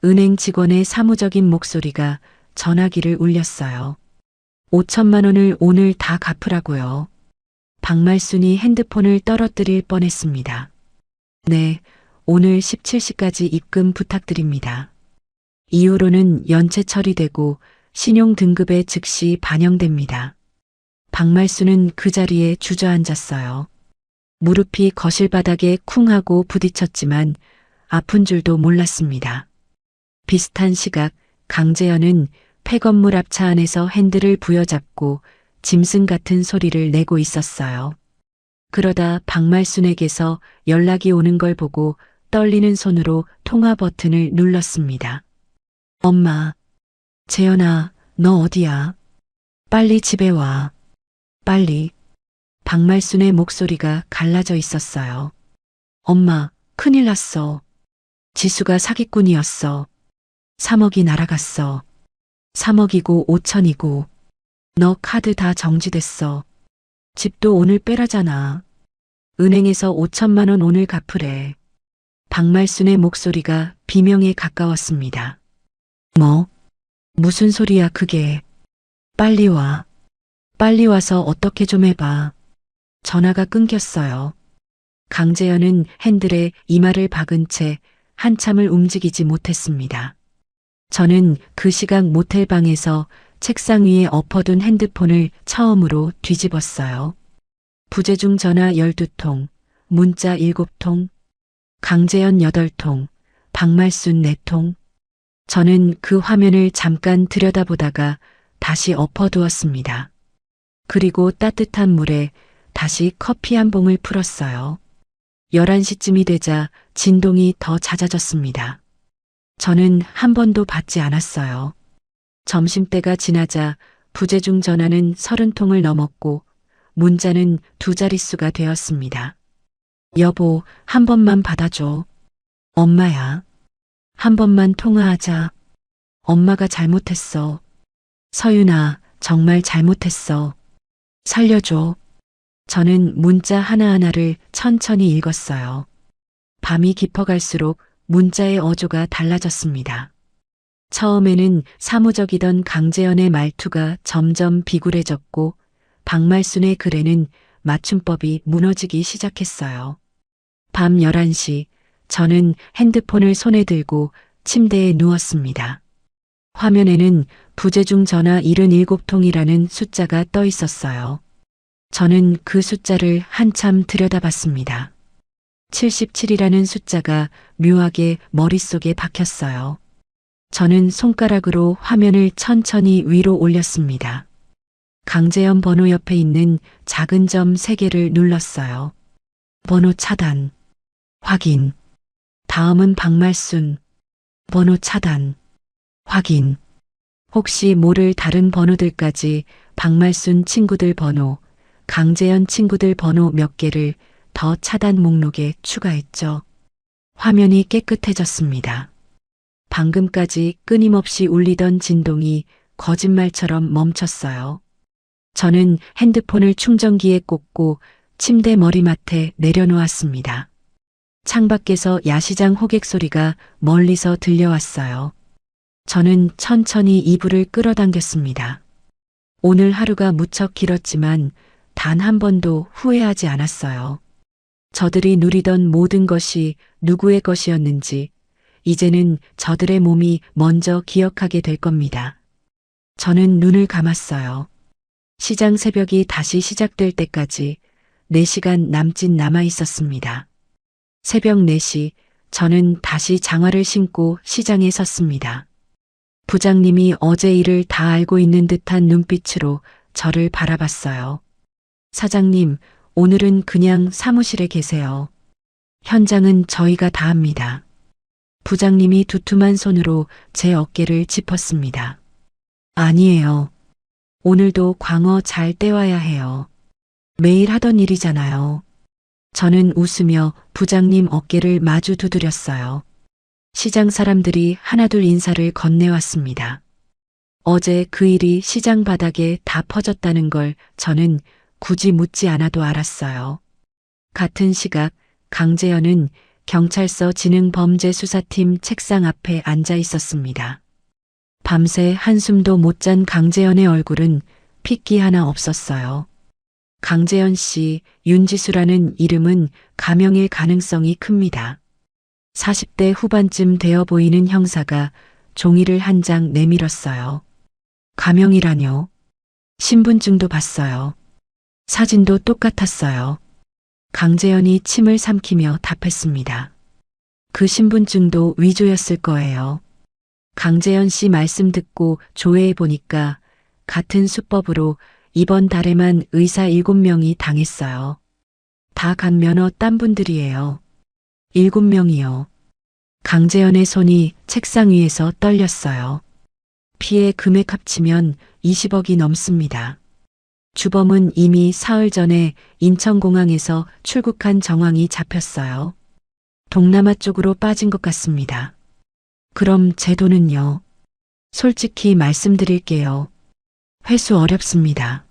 은행 직원의 사무적인 목소리가 전화기를 울렸어요. 5천만 원을 오늘 다 갚으라고요. 박말순이 핸드폰을 떨어뜨릴 뻔했습니다. 네, 오늘 17시까지 입금 부탁드립니다. 이후로는 연체 처리되고 신용 등급에 즉시 반영됩니다. 박말순은 그 자리에 주저앉았어요. 무릎이 거실 바닥에 쿵 하고 부딪혔지만 아픈 줄도 몰랐습니다. 비슷한 시각 강재현은 폐건물 앞 차 안에서 핸들을 부여잡고 짐승 같은 소리를 내고 있었어요. 그러다 박말순에게서 연락이 오는 걸 보고 떨리는 손으로 통화 버튼을 눌렀습니다. 엄마, 재현아, 너 어디야? 빨리 집에 와. 빨리. 박말순의 목소리가 갈라져 있었어요. 엄마, 큰일 났어. 지수가 사기꾼이었어. 3억이 날아갔어. 3억이고 5천이고. 너 카드 다 정지됐어. 집도 오늘 빼라잖아. 은행에서 5천만 원 오늘 갚으래. 박말순의 목소리가 비명에 가까웠습니다. 뭐? 무슨 소리야 그게. 빨리 와. 빨리 와서 어떻게 좀 해봐. 전화가 끊겼어요. 강재현은 핸들에 이마를 박은 채 한참을 움직이지 못했습니다. 저는 그 시각 모텔 방에서 책상 위에 엎어둔 핸드폰을 처음으로 뒤집었어요. 부재중 전화 12통, 문자 7통, 강재현 8통, 박말순 4통. 저는 그 화면을 잠깐 들여다보다가 다시 엎어두었습니다. 그리고 따뜻한 물에 다시 커피 한 봉을 풀었어요. 11시쯤이 되자 진동이 더 잦아졌습니다. 저는 한 번도 받지 않았어요. 점심때가 지나자 부재중 전화는 30통을 넘었고 문자는 2자릿수가 되었습니다. 여보, 한 번만 받아줘. 엄마야. 한 번만 통화하자. 엄마가 잘못했어. 서윤아, 정말 잘못했어. 살려줘. 저는 문자 하나하나를 천천히 읽었어요. 밤이 깊어갈수록 문자의 어조가 달라졌습니다. 처음에는 사무적이던 강재현의 말투가 점점 비굴해졌고 박말순의 글에는 맞춤법이 무너지기 시작했어요. 밤 11시 저는 핸드폰을 손에 들고 침대에 누웠습니다. 화면에는 부재중 전화 77통이라는 숫자가 떠 있었어요. 저는 그 숫자를 한참 들여다봤습니다. 77이라는 숫자가 묘하게 머릿속에 박혔어요. 저는 손가락으로 화면을 천천히 위로 올렸습니다. 강재현 번호 옆에 있는 작은 점 3개를 눌렀어요. 번호 차단. 확인. 다음은 박말순. 번호 차단. 확인. 혹시 모를 다른 번호들까지 박말순 친구들 번호, 강재현 친구들 번호 몇 개를 더 차단 목록에 추가했죠. 화면이 깨끗해졌습니다. 방금까지 끊임없이 울리던 진동이 거짓말처럼 멈췄어요. 저는 핸드폰을 충전기에 꽂고 침대 머리맡에 내려놓았습니다. 창밖에서 야시장 호객 소리가 멀리서 들려왔어요. 저는 천천히 이불을 끌어당겼습니다. 오늘 하루가 무척 길었지만 단 한 번도 후회하지 않았어요. 저들이 누리던 모든 것이 누구의 것이었는지 이제는 저들의 몸이 먼저 기억하게 될 겁니다. 저는 눈을 감았어요. 시장 새벽이 다시 시작될 때까지 4시간 남짓 남아 있었습니다. 새벽 4시 저는 다시 장화를 신고 시장에 섰습니다. 부장님이 어제 일을 다 알고 있는 듯한 눈빛으로 저를 바라봤어요. 사장님, 오늘은 그냥 사무실에 계세요. 현장은 저희가 다 합니다. 부장님이 두툼한 손으로 제 어깨를 짚었습니다. 아니에요. 오늘도 광어 잘 떼와야 해요. 매일 하던 일이잖아요. 저는 웃으며 부장님 어깨를 마주 두드렸어요. 시장 사람들이 하나둘 인사를 건네왔습니다. 어제 그 일이 시장 바닥에 다 퍼졌다는 걸 저는 굳이 묻지 않아도 알았어요. 같은 시각 강재현은 경찰서 지능범죄수사팀 책상 앞에 앉아 있었습니다. 밤새 한숨도 못 잔 강재현의 얼굴은 핏기 하나 없었어요. 강재현 씨, 윤지수라는 이름은 가명일 가능성이 큽니다. 40대 후반쯤 되어 보이는 형사가 종이를 한 장 내밀었어요. 가명이라뇨? 신분증도 봤어요. 사진도 똑같았어요. 강재현이 침을 삼키며 답했습니다. 그 신분증도 위조였을 거예요. 강재현 씨 말씀 듣고 조회해 보니까 같은 수법으로 이번 달에만 의사 7명이 당했어요. 다 간면허 딴 분들이에요. 7명이요. 강재현의 손이 책상 위에서 떨렸어요. 피해 금액 합치면 20억이 넘습니다. 주범은 이미 사흘 전에 인천공항에서 출국한 정황이 잡혔어요. 동남아 쪽으로 빠진 것 같습니다. 그럼 제 돈은요? 솔직히 말씀드릴게요. 회수 어렵습니다.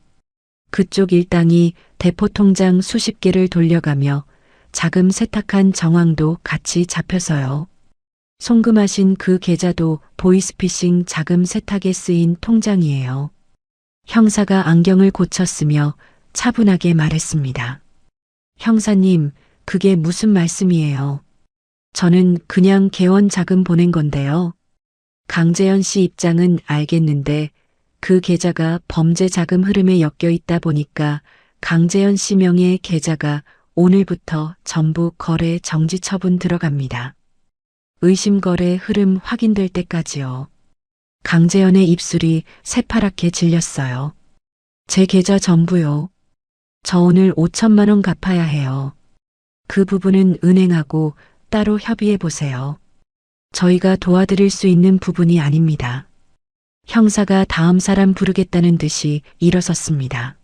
그쪽 일당이 대포통장 수십 개를 돌려가며 자금 세탁한 정황도 같이 잡혀서요. 송금하신 그 계좌도 보이스피싱 자금 세탁에 쓰인 통장이에요. 형사가 안경을 고쳤으며 차분하게 말했습니다. 형사님, 그게 무슨 말씀이에요? 저는 그냥 개원 자금 보낸 건데요. 강재현 씨 입장은 알겠는데 그 계좌가 범죄 자금 흐름에 엮여 있다 보니까 강재현 씨 명의의 계좌가 오늘부터 전부 거래 정지 처분 들어갑니다. 의심 거래 흐름 확인될 때까지요. 강재현의 입술이 새파랗게 질렸어요. 제 계좌 전부요. 저 오늘 5천만 원 갚아야 해요. 그 부분은 은행하고 따로 협의해 보세요. 저희가 도와드릴 수 있는 부분이 아닙니다. 형사가 다음 사람 부르겠다는 듯이 일어섰습니다.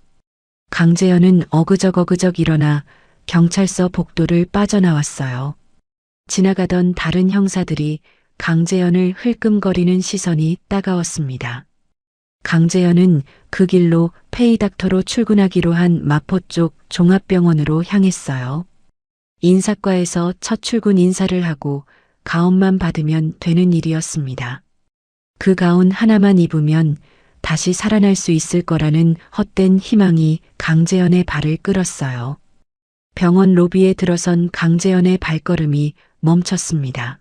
강재현은 어그적 일어나 경찰서 복도를 빠져나왔어요. 지나가던 다른 형사들이 강재현을 흘끔거리는 시선이 따가웠습니다. 강재현은 그 길로 페이닥터로 출근하기로 한 마포 쪽 종합병원으로 향했어요. 인사과에서 첫 출근 인사를 하고 가운만 받으면 되는 일이었습니다. 그 가운 하나만 입으면 다시 살아날 수 있을 거라는 헛된 희망이 강재현의 발을 끌었어요. 병원 로비에 들어선 강재현의 발걸음이 멈췄습니다.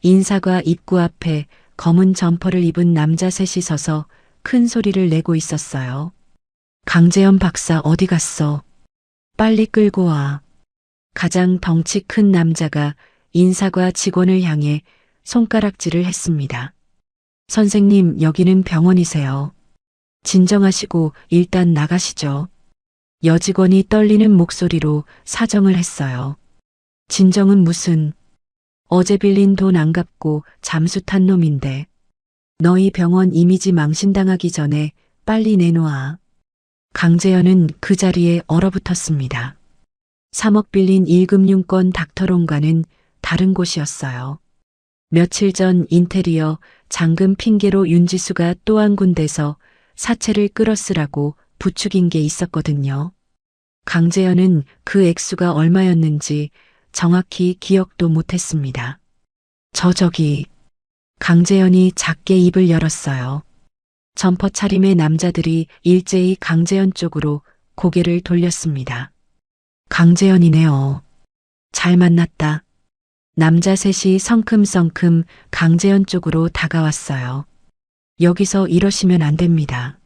인사과 입구 앞에 검은 점퍼를 입은 남자 셋이 서서 큰 소리를 내고 있었어요. 강재현 박사 어디 갔어? 빨리 끌고 와. 가장 덩치 큰 남자가 인사과 직원을 향해 손가락질을 했습니다. 선생님, 여기는 병원이세요. 진정하시고 일단 나가시죠. 여직원이 떨리는 목소리로 사정을 했어요. 진정은 무슨, 어제 빌린 돈 안 갚고 잠수 탄 놈인데. 너희 병원 이미지 망신당하기 전에 빨리 내놓아. 강재현은 그 자리에 얼어붙었습니다. 3억 빌린 1금융권 닥터론과는 다른 곳이었어요. 며칠 전 인테리어 잔금 핑계로 윤지수가 또 한 군데서 사채를 끌어쓰라고 부추긴 게 있었거든요. 강재현은 그 액수가 얼마였는지 정확히 기억도 못했습니다. 저기 강재현이 작게 입을 열었어요. 점퍼 차림의 남자들이 일제히 강재현 쪽으로 고개를 돌렸습니다. 강재현이네요. 잘 만났다. 남자 셋이 성큼성큼 강재현 쪽으로 다가왔어요. 여기서 이러시면 안 됩니다.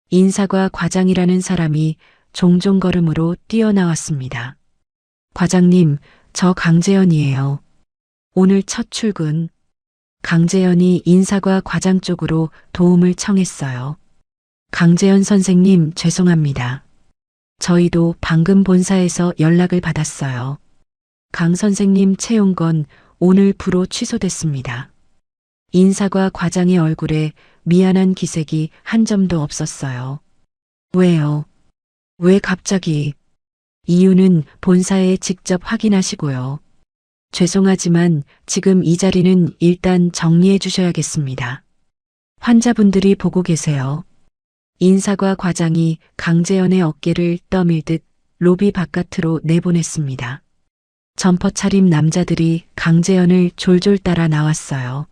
인사과 과장이라는 사람이 종종 걸음으로 뛰어나왔습니다. 과장님, 저 강재현이에요. 오늘 첫 출근. 강재현이 인사과 과장 쪽으로 도움을 청했어요. 강재현 선생님, 죄송합니다. 저희도 방금 본사에서 연락을 받았어요. 강 선생님 채용건 오늘 부로 취소됐습니다. 인사과 과장의 얼굴에 미안한 기색이 한 점도 없었어요. 왜요? 왜 갑자기? 이유는 본사에 직접 확인하시고요. 죄송하지만 지금 이 자리는 일단 정리해 주셔야겠습니다. 환자분들이 보고 계세요. 인사과 과장이 강재현의 어깨를 떠밀듯 로비 바깥으로 내보냈습니다. 점퍼 차림 남자들이 강재현을 졸졸 따라 나왔어요.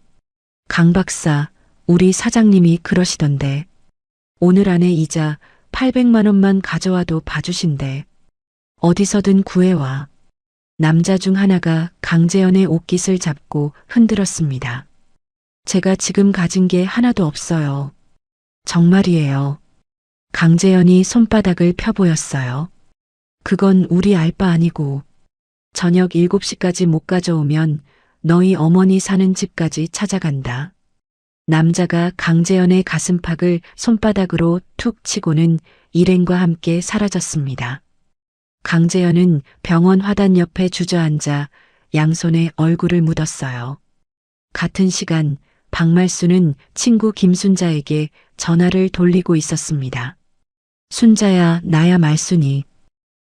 강 박사, 우리 사장님이 그러시던데 오늘 안에 이자 800만 원만 가져와도 봐주신대. 어디서든 구해와. 남자 중 하나가 강재현의 옷깃을 잡고 흔들었습니다. 제가 지금 가진 게 하나도 없어요. 정말이에요. 강재현이 손바닥을 펴보였어요. 그건 우리 알 바 아니고 저녁 7시까지 못 가져오면 너희 어머니 사는 집까지 찾아간다. 남자가 강재현의 가슴팍을 손바닥으로 툭 치고는 일행과 함께 사라졌습니다. 강재현은 병원 화단 옆에 주저앉아 양손에 얼굴을 묻었어요. 같은 시간 박말순은 친구 김순자에게 전화를 돌리고 있었습니다. 순자야, 나야 말순이.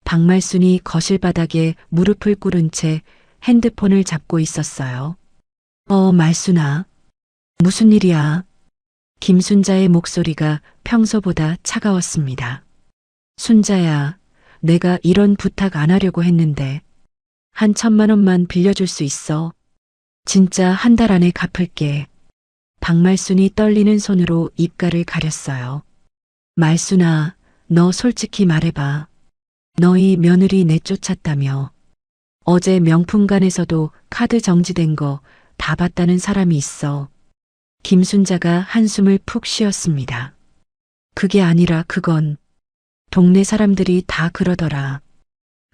박말순이 거실 바닥에 무릎을 꿇은 채 핸드폰을 잡고 있었어요. 말순아. 무슨 일이야? 김순자의 목소리가 평소보다 차가웠습니다. 순자야, 내가 이런 부탁 안 하려고 했는데 한 1,000만 원만 빌려줄 수 있어? 진짜 한 달 안에 갚을게. 박말순이 떨리는 손으로 입가를 가렸어요. 말순아, 너 솔직히 말해봐. 너희 며느리 내쫓았다며. 어제 명품관에서도 카드 정지된 거 다 봤다는 사람이 있어. 김순자가 한숨을 푹 쉬었습니다. 그게 아니라 그건 동네 사람들이 다 그러더라.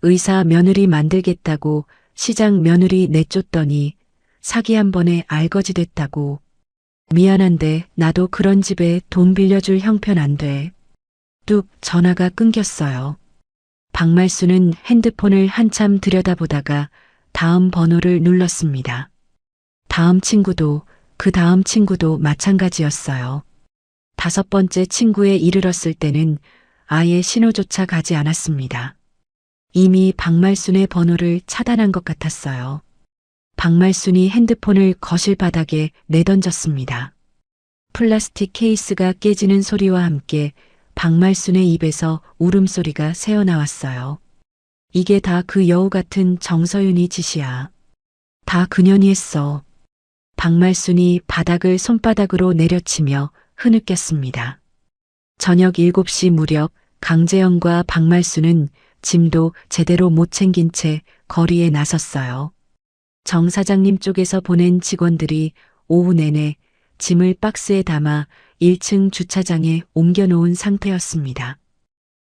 의사 며느리 만들겠다고 시장 며느리 내쫓더니 사기 한 번에 알거지 됐다고. 미안한데 나도 그런 집에 돈 빌려줄 형편 안 돼. 뚝 전화가 끊겼어요. 박말순은 핸드폰을 한참 들여다보다가 다음 번호를 눌렀습니다. 다음 친구도 그 다음 친구도 마찬가지였어요. 5번째 친구에 이르렀을 때는 아예 신호조차 가지 않았습니다. 이미 박말순의 번호를 차단한 것 같았어요. 박말순이 핸드폰을 거실 바닥에 내던졌습니다. 플라스틱 케이스가 깨지는 소리와 함께 박말순의 입에서 울음소리가 새어나왔어요. 이게 다 그 여우 같은 정서윤이 짓이야. 다 그년이 했어. 박말순이 바닥을 손바닥으로 내려치며 흐느꼈습니다. 저녁 7시 무렵 강재영과 박말순은 짐도 제대로 못 챙긴 채 거리에 나섰어요. 정 사장님 쪽에서 보낸 직원들이 오후 내내 짐을 박스에 담아 1층 주차장에 옮겨놓은 상태였습니다.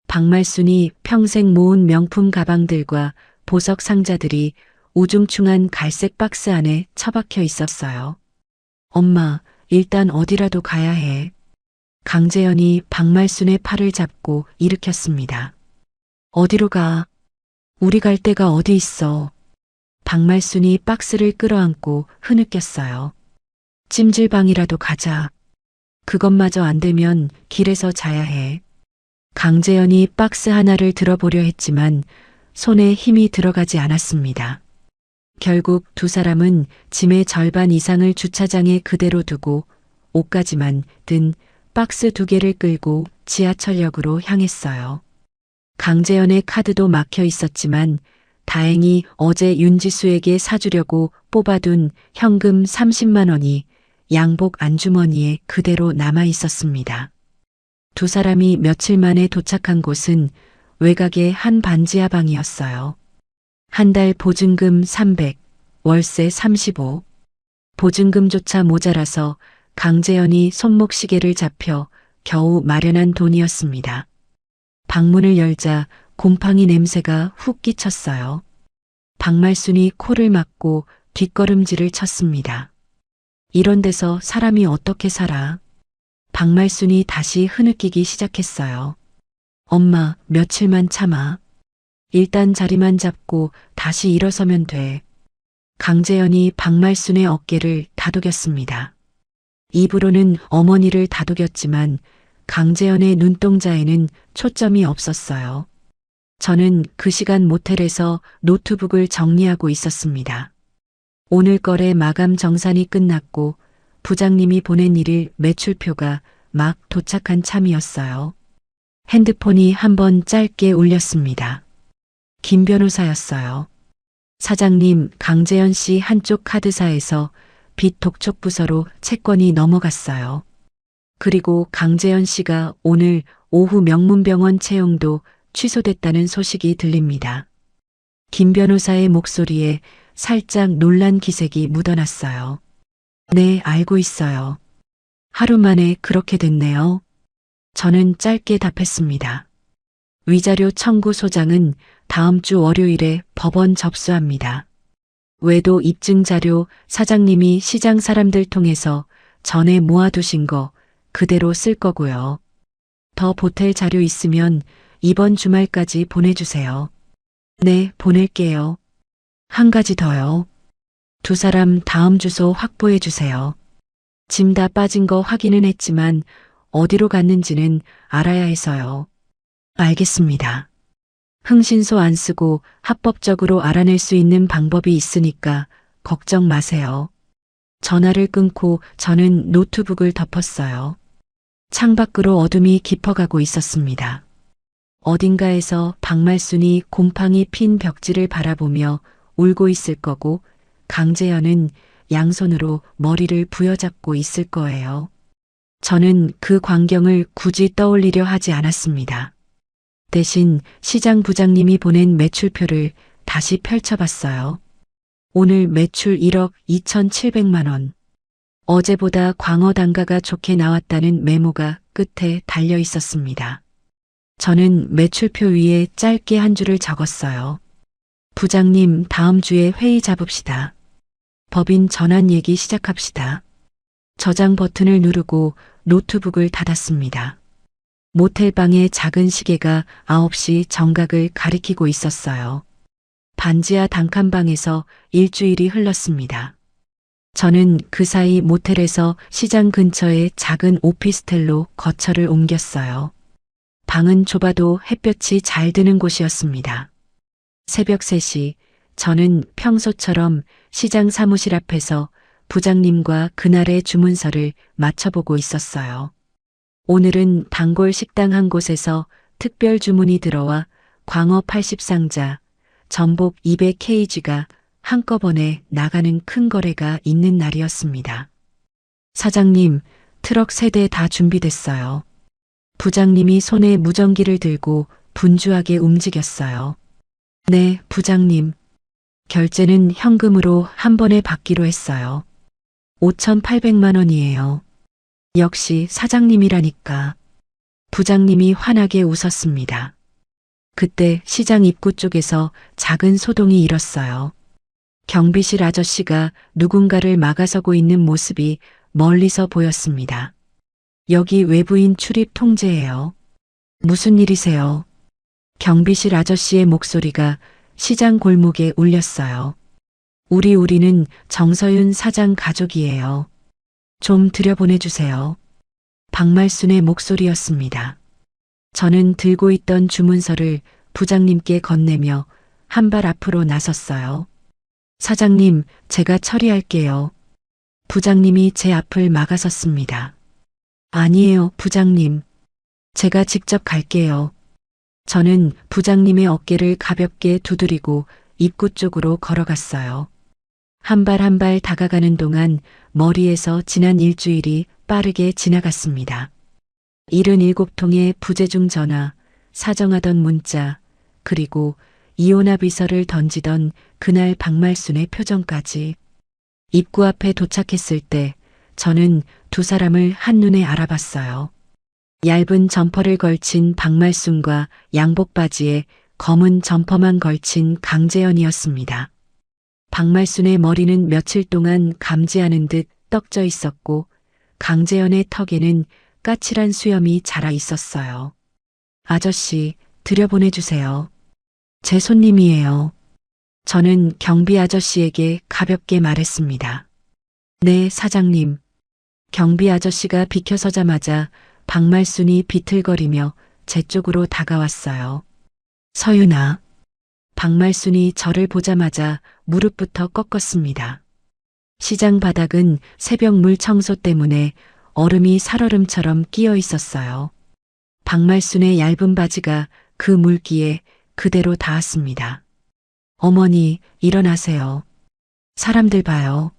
박말순이 평생 모은 명품 가방들과 보석 상자들이 우중충한 갈색 박스 안에 처박혀 있었어요. 엄마, 일단 어디라도 가야 해. 강재현이 박말순의 팔을 잡고 일으켰습니다. 어디로 가? 우리 갈 데가 어디 있어? 박말순이 박스를 끌어안고 흐느꼈어요. 찜질방이라도 가자. 그것마저 안 되면 길에서 자야 해. 강재현이 박스 하나를 들어보려 했지만 손에 힘이 들어가지 않았습니다. 결국 두 사람은 짐의 절반 이상을 주차장에 그대로 두고 옷까지만 든 박스 2개를 끌고 지하철역으로 향했어요. 강재현의 카드도 막혀 있었지만 다행히 어제 윤지수에게 사주려고 뽑아둔 현금 30만 원이 양복 안주머니에 그대로 남아 있었습니다. 두 사람이 며칠 만에 도착한 곳은 외곽의 한 반지하 방이었어요. 한 달 보증금 300, 월세 35. 보증금조차 모자라서 강재현이 손목시계를 잡혀 겨우 마련한 돈이었습니다. 방문을 열자 곰팡이 냄새가 훅 끼쳤어요. 박말순이 코를 막고 뒷걸음질을 쳤습니다. 이런 데서 사람이 어떻게 살아? 박말순이 다시 흐느끼기 시작했어요. 엄마, 며칠만 참아. 일단 자리만 잡고 다시 일어서면 돼. 강재현이 박말순의 어깨를 다독였습니다. 입으로는 어머니를 다독였지만 강재현의 눈동자에는 초점이 없었어요. 저는 그 시간 모텔에서 노트북을 정리하고 있었습니다. 오늘 거래 마감 정산이 끝났고 부장님이 보낸 일일 매출표가 막 도착한 참이었어요. 핸드폰이 한번 짧게 울렸습니다. 김 변호사였어요. 사장님, 강재현 씨 한쪽 카드사에서 빚 독촉 부서로 채권이 넘어갔어요. 그리고 강재현 씨가 오늘 오후 명문병원 채용도 취소됐다는 소식이 들립니다. 김 변호사의 목소리에 살짝 놀란 기색이 묻어났어요. 네, 알고 있어요. 하루 만에 그렇게 됐네요. 저는 짧게 답했습니다. 위자료 청구 소장은 다음 주 월요일에 법원 접수합니다. 외도 입증 자료 사장님이 시장 사람들 통해서 전에 모아두신 거 그대로 쓸 거고요. 더 보탤 자료 있으면 이번 주말까지 보내주세요. 네, 보낼게요. 한 가지 더요. 두 사람 다음 주소 확보해 주세요. 짐 다 빠진 거 확인은 했지만 어디로 갔는지는 알아야 해서요. 알겠습니다. 흥신소 안 쓰고 합법적으로 알아낼 수 있는 방법이 있으니까 걱정 마세요. 전화를 끊고 저는 노트북을 덮었어요. 창밖으로 어둠이 깊어가고 있었습니다. 어딘가에서 박말순이 곰팡이 핀 벽지를 바라보며 울고 있을 거고 강재현은 양손으로 머리를 부여잡고 있을 거예요. 저는 그 광경을 굳이 떠올리려 하지 않았습니다. 대신 시장 부장님이 보낸 매출표를 다시 펼쳐봤어요. 오늘 매출 1억 2,700만 원. 어제보다 광어 단가가 좋게 나왔다는 메모가 끝에 달려 있었습니다. 저는 매출표 위에 짧게 한 줄을 적었어요. 부장님, 다음 주에 회의 잡읍시다. 법인 전환 얘기 시작합시다. 저장 버튼을 누르고 노트북을 닫았습니다. 모텔방의 작은 시계가 9시 정각을 가리키고 있었어요. 반지하 단칸방에서 일주일이 흘렀습니다. 저는 그 사이 모텔에서 시장 근처의 작은 오피스텔로 거처를 옮겼어요. 방은 좁아도 햇볕이 잘 드는 곳이었습니다. 새벽 3시, 저는 평소처럼 시장 사무실 앞에서 부장님과 그날의 주문서를 맞춰보고 있었어요. 오늘은 단골 식당 한 곳에서 특별 주문이 들어와 광어 80상자, 전복 200kg가 한꺼번에 나가는 큰 거래가 있는 날이었습니다. 사장님, 트럭 3대 다 준비됐어요. 부장님이 손에 무전기를 들고 분주하게 움직였어요. 네, 부장님. 결제는 현금으로 한 번에 받기로 했어요. 5,800만 원이에요. 역시 사장님이라니까. 부장님이 환하게 웃었습니다. 그때 시장 입구 쪽에서 작은 소동이 일었어요. 경비실 아저씨가 누군가를 막아서고 있는 모습이 멀리서 보였습니다. 여기 외부인 출입 통제예요. 무슨 일이세요? 경비실 아저씨의 목소리가 시장 골목에 울렸어요. 우리는 정서윤 사장 가족이에요. 좀 들여보내주세요. 박말순의 목소리였습니다. 저는 들고 있던 주문서를 부장님께 건네며 한 발 앞으로 나섰어요. 사장님, 제가 처리할게요. 부장님이 제 앞을 막아섰습니다. 아니에요, 부장님. 제가 직접 갈게요. 저는 부장님의 어깨를 가볍게 두드리고 입구 쪽으로 걸어갔어요. 한 발 한 발 다가가는 동안 머리에서 지난 일주일이 빠르게 지나갔습니다. 77통의 부재중 전화, 사정하던 문자, 그리고 이혼아 비서를 던지던 그날 박말순의 표정까지. 입구 앞에 도착했을 때 저는 두 사람을 한눈에 알아봤어요. 얇은 점퍼를 걸친 박말순과 양복 바지에 검은 점퍼만 걸친 강재현이었습니다. 박말순의 머리는 며칠 동안 감지하는 듯 떡져 있었고 강재현의 턱에는 까칠한 수염이 자라 있었어요. 아저씨, 들여보내주세요. 제 손님이에요. 저는 경비 아저씨에게 가볍게 말했습니다. 네, 사장님. 경비 아저씨가 비켜서자마자 박말순이 비틀거리며 제 쪽으로 다가왔어요. 서윤아. 박말순이 저를 보자마자 무릎부터 꺾었습니다. 시장 바닥은 새벽물 청소 때문에 얼음이 살얼음처럼 끼어 있었어요. 박말순의 얇은 바지가 그 물기에 그대로 닿았습니다. 어머니, 일어나세요. 사람들 봐요.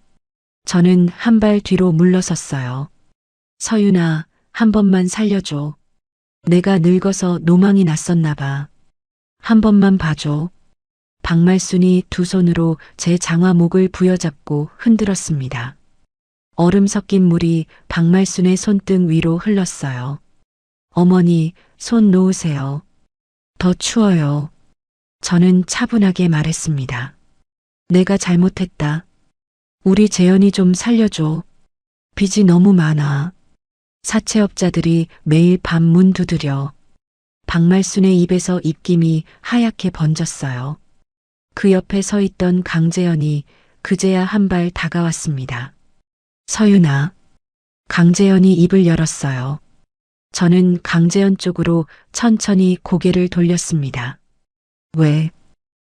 저는 한 발 뒤로 물러섰어요. 서윤아, 한 번만 살려줘. 내가 늙어서 노망이 났었나 봐. 한 번만 봐줘. 박말순이 두 손으로 제 장화목을 부여잡고 흔들었습니다. 얼음 섞인 물이 박말순의 손등 위로 흘렀어요. 어머니, 손 놓으세요. 더 추워요. 저는 차분하게 말했습니다. 내가 잘못했다. 우리 재현이 좀 살려줘. 빚이 너무 많아. 사채업자들이 매일 밤 문 두드려. 박말순의 입에서 입김이 하얗게 번졌어요. 그 옆에 서 있던 강재현이 그제야 한 발 다가왔습니다. 서윤아. 강재현이 입을 열었어요. 저는 강재현 쪽으로 천천히 고개를 돌렸습니다. 왜?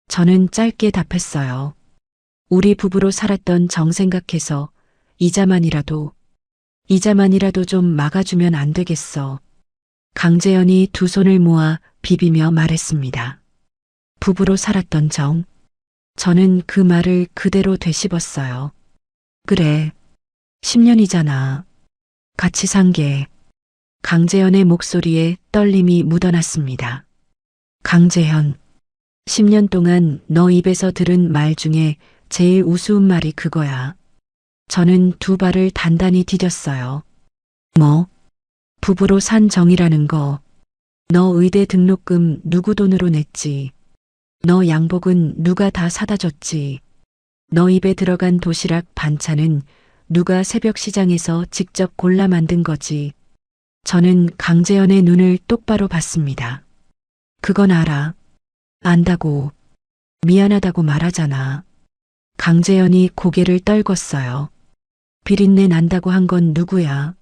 저는 짧게 답했어요. 우리 부부로 살았던 정 생각해서 이자만이라도 좀 막아주면 안 되겠어. 강재현이 두 손을 모아 비비며 말했습니다. 부부로 살았던 정. 저는 그 말을 그대로 되씹었어요. 그래. 10년이잖아. 같이 산 게. 강재현의 목소리에 떨림이 묻어났습니다. 강재현. 10년 동안 너 입에서 들은 말 중에 제일 우스운 말이 그거야. 저는 두 발을 단단히 디뎠어요. 뭐? 부부로 산 정이라는 거. 너 의대 등록금 누구 돈으로 냈지? 너 양복은 누가 다 사다 줬지? 너 입에 들어간 도시락 반찬은 누가 새벽 시장에서 직접 골라 만든 거지? 저는 강재현의 눈을 똑바로 봤습니다. 그건 알아. 안다고. 미안하다고 말하잖아. 강재현이 고개를 떨궜어요. 비린내 난다고 한 건 누구야?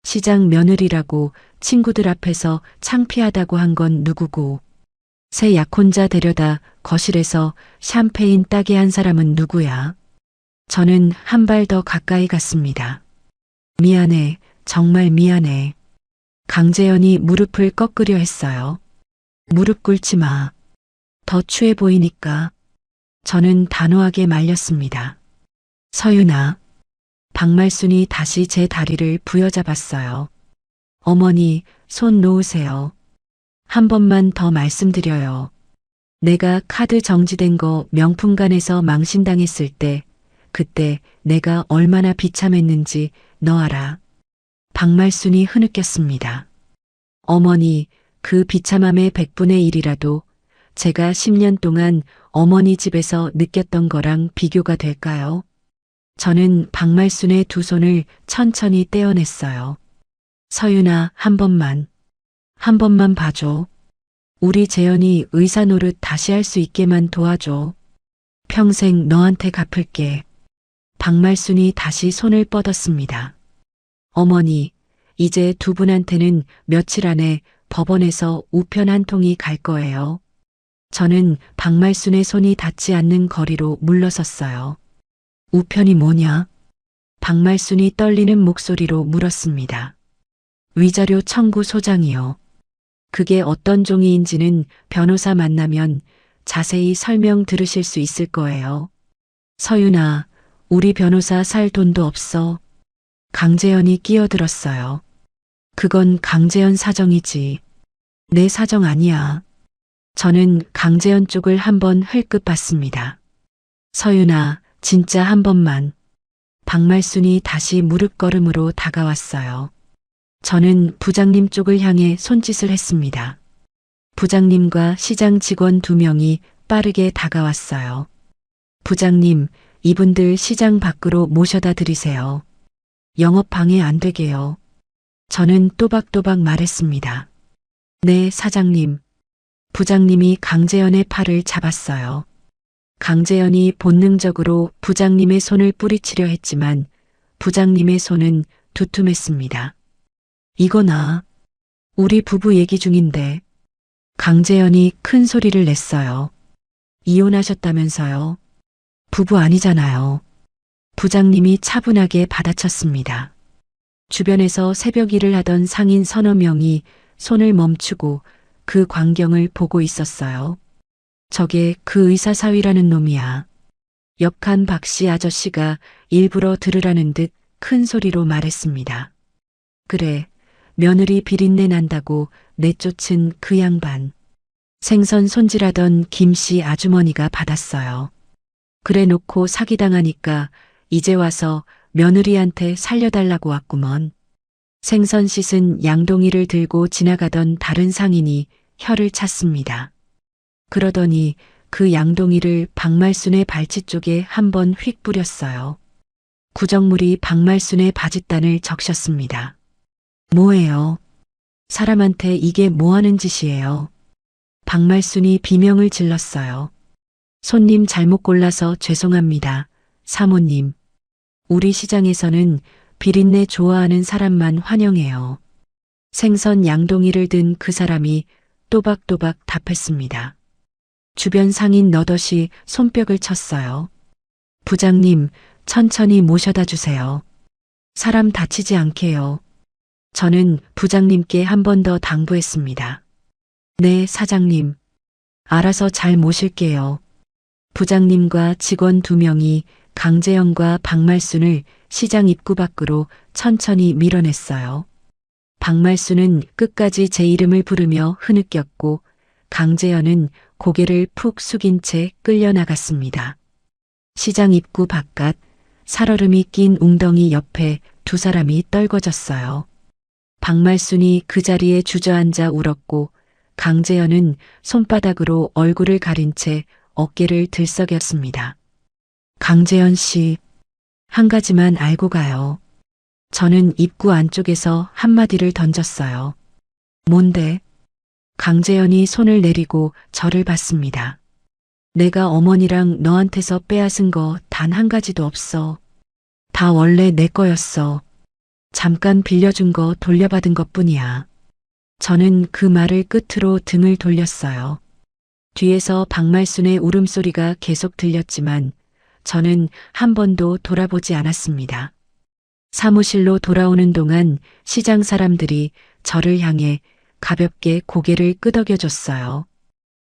시장 며느리라고 친구들 앞에서 창피하다고 한 건 누구고? 새 약혼자 데려다 거실에서 샴페인 따게 한 사람은 누구야? 저는 한 발 더 가까이 갔습니다. 미안해. 정말 미안해. 강재현이 무릎을 꺾으려 했어요. 무릎 꿇지 마. 더 추해 보이니까. 저는 단호하게 말렸습니다. 서윤아. 박말순이 다시 제 다리를 부여잡았어요. 어머니, 손 놓으세요. 한 번만 더 말씀드려요. 내가 카드 정지된 거 명품관에서 망신당했을 때, 그때 내가 얼마나 비참했는지 너 알아. 박말순이 흐느꼈습니다. 어머니, 그 비참함의 100분의 1이라도 제가 10년 동안 어머니 집에서 느꼈던 거랑 비교가 될까요? 저는 박말순의 두 손을 천천히 떼어냈어요. 서윤아, 한 번만 봐줘. 우리 재현이 의사 노릇 다시 할 수 있게만 도와줘. 평생 너한테 갚을게. 박말순이 다시 손을 뻗었습니다. 어머니, 이제 두 분한테는 며칠 안에 법원에서 우편 한 통이 갈 거예요. 저는 박말순의 손이 닿지 않는 거리로 물러섰어요. 우편이 뭐냐? 박말순이 떨리는 목소리로 물었습니다. 위자료 청구 소장이요. 그게 어떤 종이인지는 변호사 만나면 자세히 설명 들으실 수 있을 거예요. 서윤아, 우리 변호사 살 돈도 없어. 강재현이 끼어들었어요. 그건 강재현 사정이지. 내 사정 아니야. 저는 강재현 쪽을 한번 흘끗 봤습니다. 서윤아, 진짜 한 번만. 박말순이 다시 무릎걸음으로 다가왔어요. 저는 부장님 쪽을 향해 손짓을 했습니다. 부장님과 시장 직원 2명이 빠르게 다가왔어요. 부장님, 이분들 시장 밖으로 모셔다 드리세요. 영업 방해 안 되게요. 저는 또박또박 말했습니다. 네, 사장님. 부장님이 강재현의 팔을 잡았어요. 강재현이 본능적으로 부장님의 손을 뿌리치려 했지만 부장님의 손은 두툼했습니다. 이거나 우리 부부 얘기 중인데. 강재현이 큰 소리를 냈어요. 이혼하셨다면서요? 부부 아니잖아요. 부장님이 차분하게 받아쳤습니다. 주변에서 새벽 일을 하던 상인 서너 명이 손을 멈추고 그 광경을 보고 있었어요. 저게 그 의사 사위라는 놈이야. 역한 박씨 아저씨가 일부러 들으라는 듯 큰 소리로 말했습니다. 그래, 며느리 비린내 난다고 내쫓은 그 양반. 생선 손질하던 김씨 아주머니가 받았어요. 그래 놓고 사기당하니까 이제 와서 며느리한테 살려달라고 왔구먼. 생선 씻은 양동이를 들고 지나가던 다른 상인이 혀를 찼습니다. 그러더니 그 양동이를 박말순의 발치 쪽에 한번 휙 뿌렸어요. 구정물이 박말순의 바짓단을 적셨습니다. 뭐예요? 사람한테 이게 뭐하는 짓이에요? 박말순이 비명을 질렀어요. 손님 잘못 골라서 죄송합니다. 사모님. 우리 시장에서는 비린내 좋아하는 사람만 환영해요. 생선 양동이를 든 그 사람이 또박또박 답했습니다. 주변 상인 너덧이 손뼉을 쳤어요. 부장님, 천천히 모셔다 주세요. 사람 다치지 않게요. 저는 부장님께 한 번 더 당부했습니다. 네, 사장님. 알아서 잘 모실게요. 부장님과 직원 2명이 강재현과 박말순을 시장 입구 밖으로 천천히 밀어냈어요. 박말순은 끝까지 제 이름을 부르며 흐느꼈고 강재현은 고개를 푹 숙인 채 끌려나갔습니다. 시장 입구 바깥 살얼음이 낀 웅덩이 옆에 2 사람이 떨궈졌어요. 박말순이 그 자리에 주저앉아 울었고 강재현은 손바닥으로 얼굴을 가린 채 어깨를 들썩였습니다. 강재현 씨, 한 가지만 알고 가요. 저는 입구 안쪽에서 한마디를 던졌어요. 뭔데? 강재현이 손을 내리고 저를 봤습니다. 내가 어머니랑 너한테서 빼앗은 거 단 한 가지도 없어. 다 원래 내 거였어. 잠깐 빌려준 거 돌려받은 것뿐이야. 저는 그 말을 끝으로 등을 돌렸어요. 뒤에서 박말순의 울음소리가 계속 들렸지만 저는 한 번도 돌아보지 않았습니다. 사무실로 돌아오는 동안 시장 사람들이 저를 향해 가볍게 고개를 끄덕여줬어요.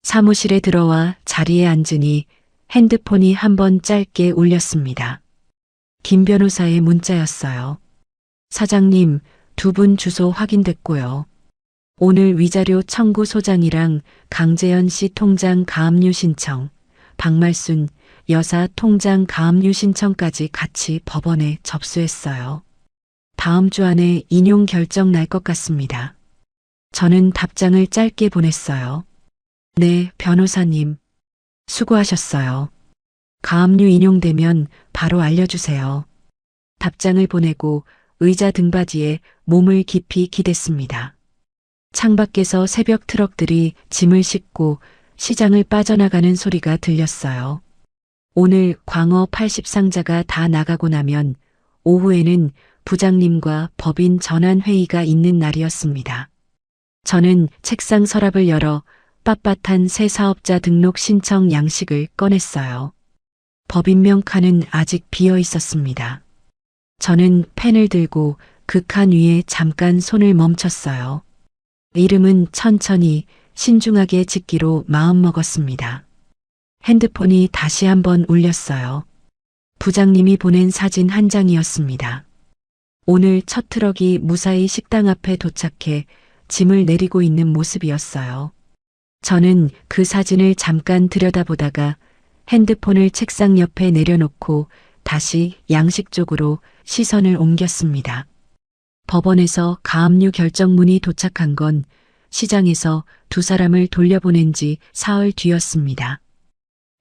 사무실에 들어와 자리에 앉으니 핸드폰이 한번 짧게 울렸습니다. 김 변호사의 문자였어요. 사장님, 2분 주소 확인됐고요. 오늘 위자료 청구 소장이랑 강재현 씨 통장 가압류 신청, 박말순 여사 통장 가압류 신청까지 같이 법원에 접수했어요. 다음 주 안에 인용 결정 날 것 같습니다. 저는 답장을 짧게 보냈어요. 네, 변호사님. 수고하셨어요. 가압류 인용되면 바로 알려주세요. 답장을 보내고 의자 등받이에 몸을 깊이 기댔습니다. 창밖에서 새벽 트럭들이 짐을 싣고 시장을 빠져나가는 소리가 들렸어요. 오늘 광어 80상자가 다 나가고 나면 오후에는 부장님과 법인 전환회의가 있는 날이었습니다. 저는 책상 서랍을 열어 빳빳한 새 사업자 등록 신청 양식을 꺼냈어요. 법인명 칸은 아직 비어 있었습니다. 저는 펜을 들고 그 칸 위에 잠깐 손을 멈췄어요. 이름은 천천히 신중하게 짓기로 마음먹었습니다. 핸드폰이 다시 한번 울렸어요. 부장님이 보낸 사진 한 장이었습니다. 오늘 첫 트럭이 무사히 식당 앞에 도착해 짐을 내리고 있는 모습이었어요. 저는 그 사진을 잠깐 들여다보다가 핸드폰을 책상 옆에 내려놓고 다시 양식 쪽으로 시선을 옮겼습니다. 법원에서 가압류 결정문이 도착한 건 시장에서 2 사람을 돌려보낸 지 사흘 뒤였습니다.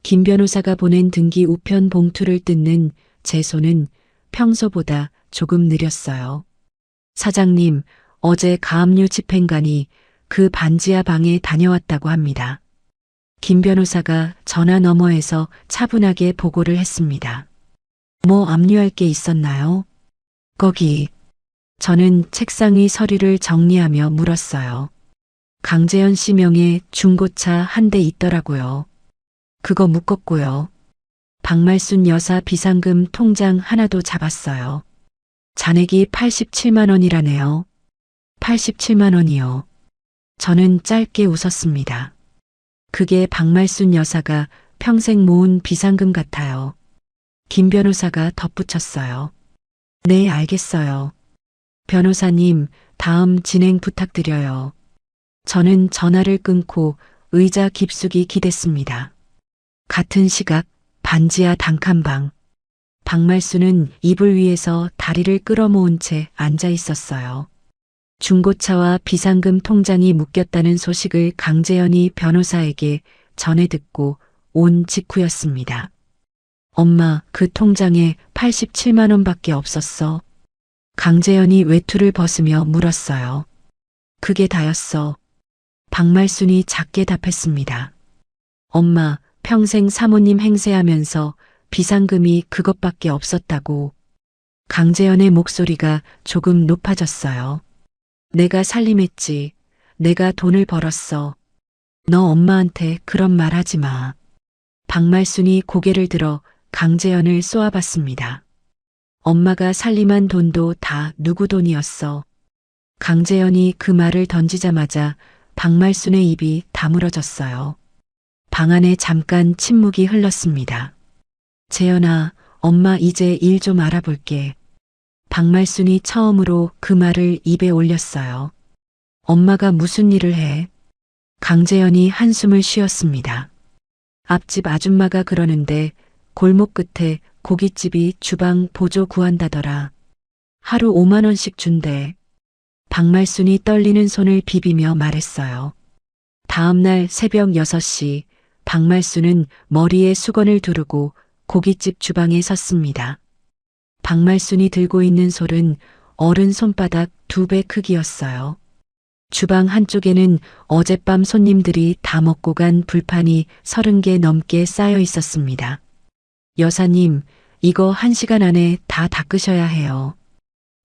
김 변호사가 보낸 등기 우편 봉투를 뜯는 제 손은 평소보다 조금 느렸어요. 사장님, 어제 가압류 집행관이 그 반지하 방에 다녀왔다고 합니다. 김 변호사가 전화 너머에서 차분하게 보고를 했습니다. 뭐 압류할 게 있었나요? 거기. 저는 책상 위 서류를 정리하며 물었어요. 강재현 씨 명의 중고차 한 대 있더라고요. 그거 묶었고요. 박말순 여사 비상금 통장 하나도 잡았어요. 잔액이 87만 원이라네요. 87만 원이요. 저는 짧게 웃었습니다. 그게 박말순 여사가 평생 모은 비상금 같아요. 김 변호사가 덧붙였어요. 네, 알겠어요. 변호사님, 다음 진행 부탁드려요. 저는 전화를 끊고 의자 깊숙이 기댔습니다. 같은 시각 반지하 단칸방. 박말순은 이불 위에서 다리를 끌어모은 채 앉아 있었어요. 중고차와 비상금 통장이 묶였다는 소식을 강재현이 변호사에게 전에 듣고 온 직후였습니다. 엄마, 그 통장에 87만 원밖에 없었어. 강재현이 외투를 벗으며 물었어요. 그게 다였어. 박말순이 작게 답했습니다. 엄마, 평생 사모님 행세하면서 비상금이 그것밖에 없었다고. 강재현의 목소리가 조금 높아졌어요. 내가 살림했지. 내가 돈을 벌었어. 너 엄마한테 그런 말 하지 마. 박말순이 고개를 들어 강재현을 쏘아봤습니다. 엄마가 살림한 돈도 다 누구 돈이었어. 강재현이 그 말을 던지자마자 박말순의 입이 다물어졌어요. 방 안에 잠깐 침묵이 흘렀습니다. 재현아, 엄마 이제 일 좀 알아볼게. 박말순이 처음으로 그 말을 입에 올렸어요. 엄마가 무슨 일을 해? 강재현이 한숨을 쉬었습니다. 앞집 아줌마가 그러는데 골목 끝에 고깃집이 주방 보조 구한다더라. 하루 5만 원씩 준대. 박말순이 떨리는 손을 비비며 말했어요. 다음 날 새벽 6시 박말순은 머리에 수건을 두르고 고깃집 주방에 섰습니다. 박말순이 들고 있는 솔은 어른 손바닥 2배 크기였어요. 주방 한쪽에는 어젯밤 손님들이 다 먹고 간 불판이 30개 넘게 쌓여 있었습니다. 여사님, 이거 1시간 안에 다 닦으셔야 해요.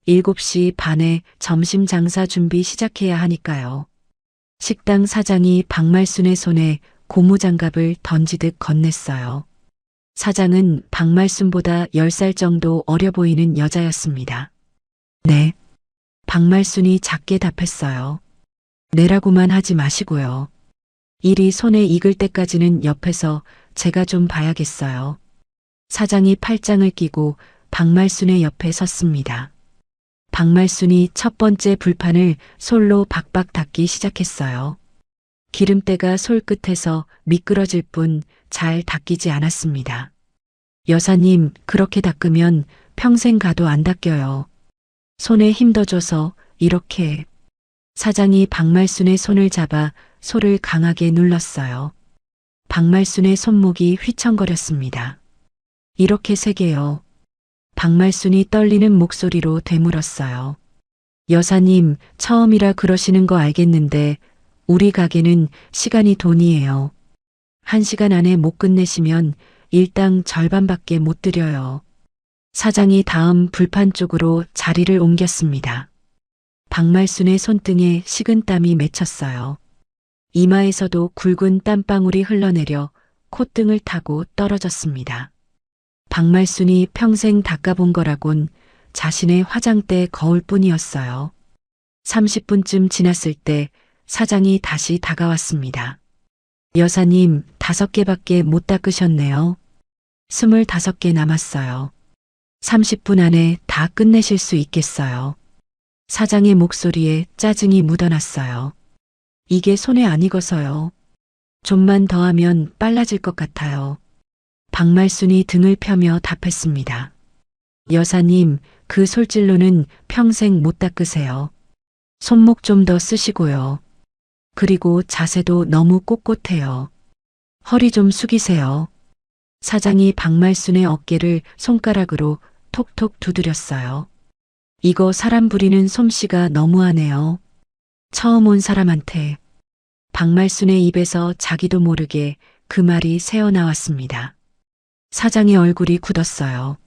7시 반에 점심 장사 준비 시작해야 하니까요. 식당 사장이 박말순의 손에 고무장갑을 던지듯 건넸어요. 사장은 박말순보다 10살 정도 어려 보이는 여자였습니다. 네. 박말순이 작게 답했어요. 내라고만 하지 마시고요. 일이 손에 익을 때까지는 옆에서 제가 좀 봐야겠어요. 사장이 팔짱을 끼고 박말순의 옆에 섰습니다. 박말순이 첫 번째 불판을 솔로 박박 닦기 시작했어요. 기름때가 솔 끝에서 미끄러질 뿐 잘 닦이지 않았습니다. 여사님, 그렇게 닦으면 평생 가도 안 닦여요. 손에 힘 더 줘서 이렇게. 사장이 박말순의 손을 잡아 솔을 강하게 눌렀어요. 박말순의 손목이 휘청거렸습니다. 이렇게 3개요. 박말순이 떨리는 목소리로 되물었어요. 여사님, 처음이라 그러시는 거 알겠는데 우리 가게는 시간이 돈이에요. 1시간 안에 못 끝내시면 일당 절반밖에 못 드려요. 사장이 다음 불판 쪽으로 자리를 옮겼습니다. 박말순의 손등에 식은땀이 맺혔어요. 이마에서도 굵은 땀방울이 흘러내려 콧등을 타고 떨어졌습니다. 박말순이 평생 닦아본 거라곤 자신의 화장대 거울 뿐이었어요. 30분쯤 지났을 때 사장이 다시 다가왔습니다. 여사님, 5개밖에 못 닦으셨네요. 25개 남았어요. 30분 안에 다 끝내실 수 있겠어요. 사장의 목소리에 짜증이 묻어났어요. 이게 손에 안 익어서요. 좀만 더 하면 빨라질 것 같아요. 박말순이 등을 펴며 답했습니다. 여사님, 그 솔질로는 평생 못 닦으세요. 손목 좀 더 쓰시고요. 그리고 자세도 너무 꼿꼿해요. 허리 좀 숙이세요. 사장이 박말순의 어깨를 손가락으로 톡톡 두드렸어요. 이거 사람 부리는 솜씨가 너무하네요. 처음 온 사람한테. 박말순의 입에서 자기도 모르게 그 말이 새어나왔습니다. 사장의 얼굴이 굳었어요.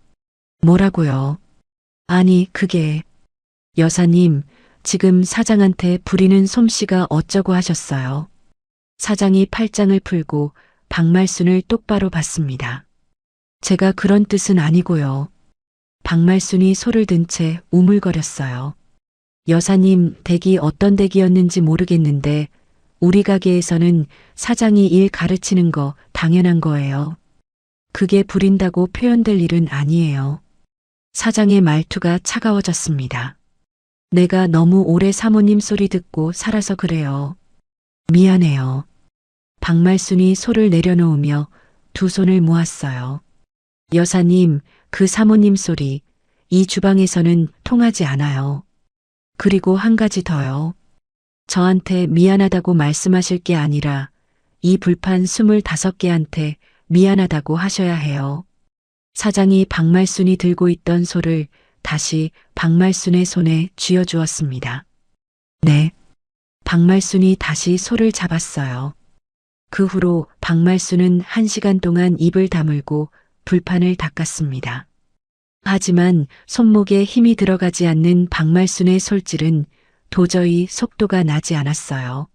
뭐라고요? 아니, 그게. 여사님, 지금 사장한테 부리는 솜씨가 어쩌고 하셨어요. 사장이 팔짱을 풀고 박말순을 똑바로 봤습니다. 제가 그런 뜻은 아니고요. 박말순이 소를 든 채 우물거렸어요. 여사님, 댁이 어떤 댁이었는지 모르겠는데 우리 가게에서는 사장이 일 가르치는 거 당연한 거예요. 그게 부린다고 표현될 일은 아니에요. 사장의 말투가 차가워졌습니다. 내가 너무 오래 사모님 소리 듣고 살아서 그래요. 미안해요. 박말순이 소를 내려놓으며 2 손을 모았어요. 여사님, 그 사모님 소리, 이 주방에서는 통하지 않아요. 그리고 한 가지 더요. 저한테 미안하다고 말씀하실 게 아니라 이 불판 25개한테 미안하다고 하셔야 해요. 사장이 박말순이 들고 있던 소를 다시 박말순의 손에 쥐어주었습니다. 네. 박말순이 다시 소를 잡았어요. 그 후로 박말순은 1시간 동안 입을 다물고 불판을 닦았습니다. 하지만 손목에 힘이 들어가지 않는 박말순의 솔질은 도저히 속도가 나지 않았어요.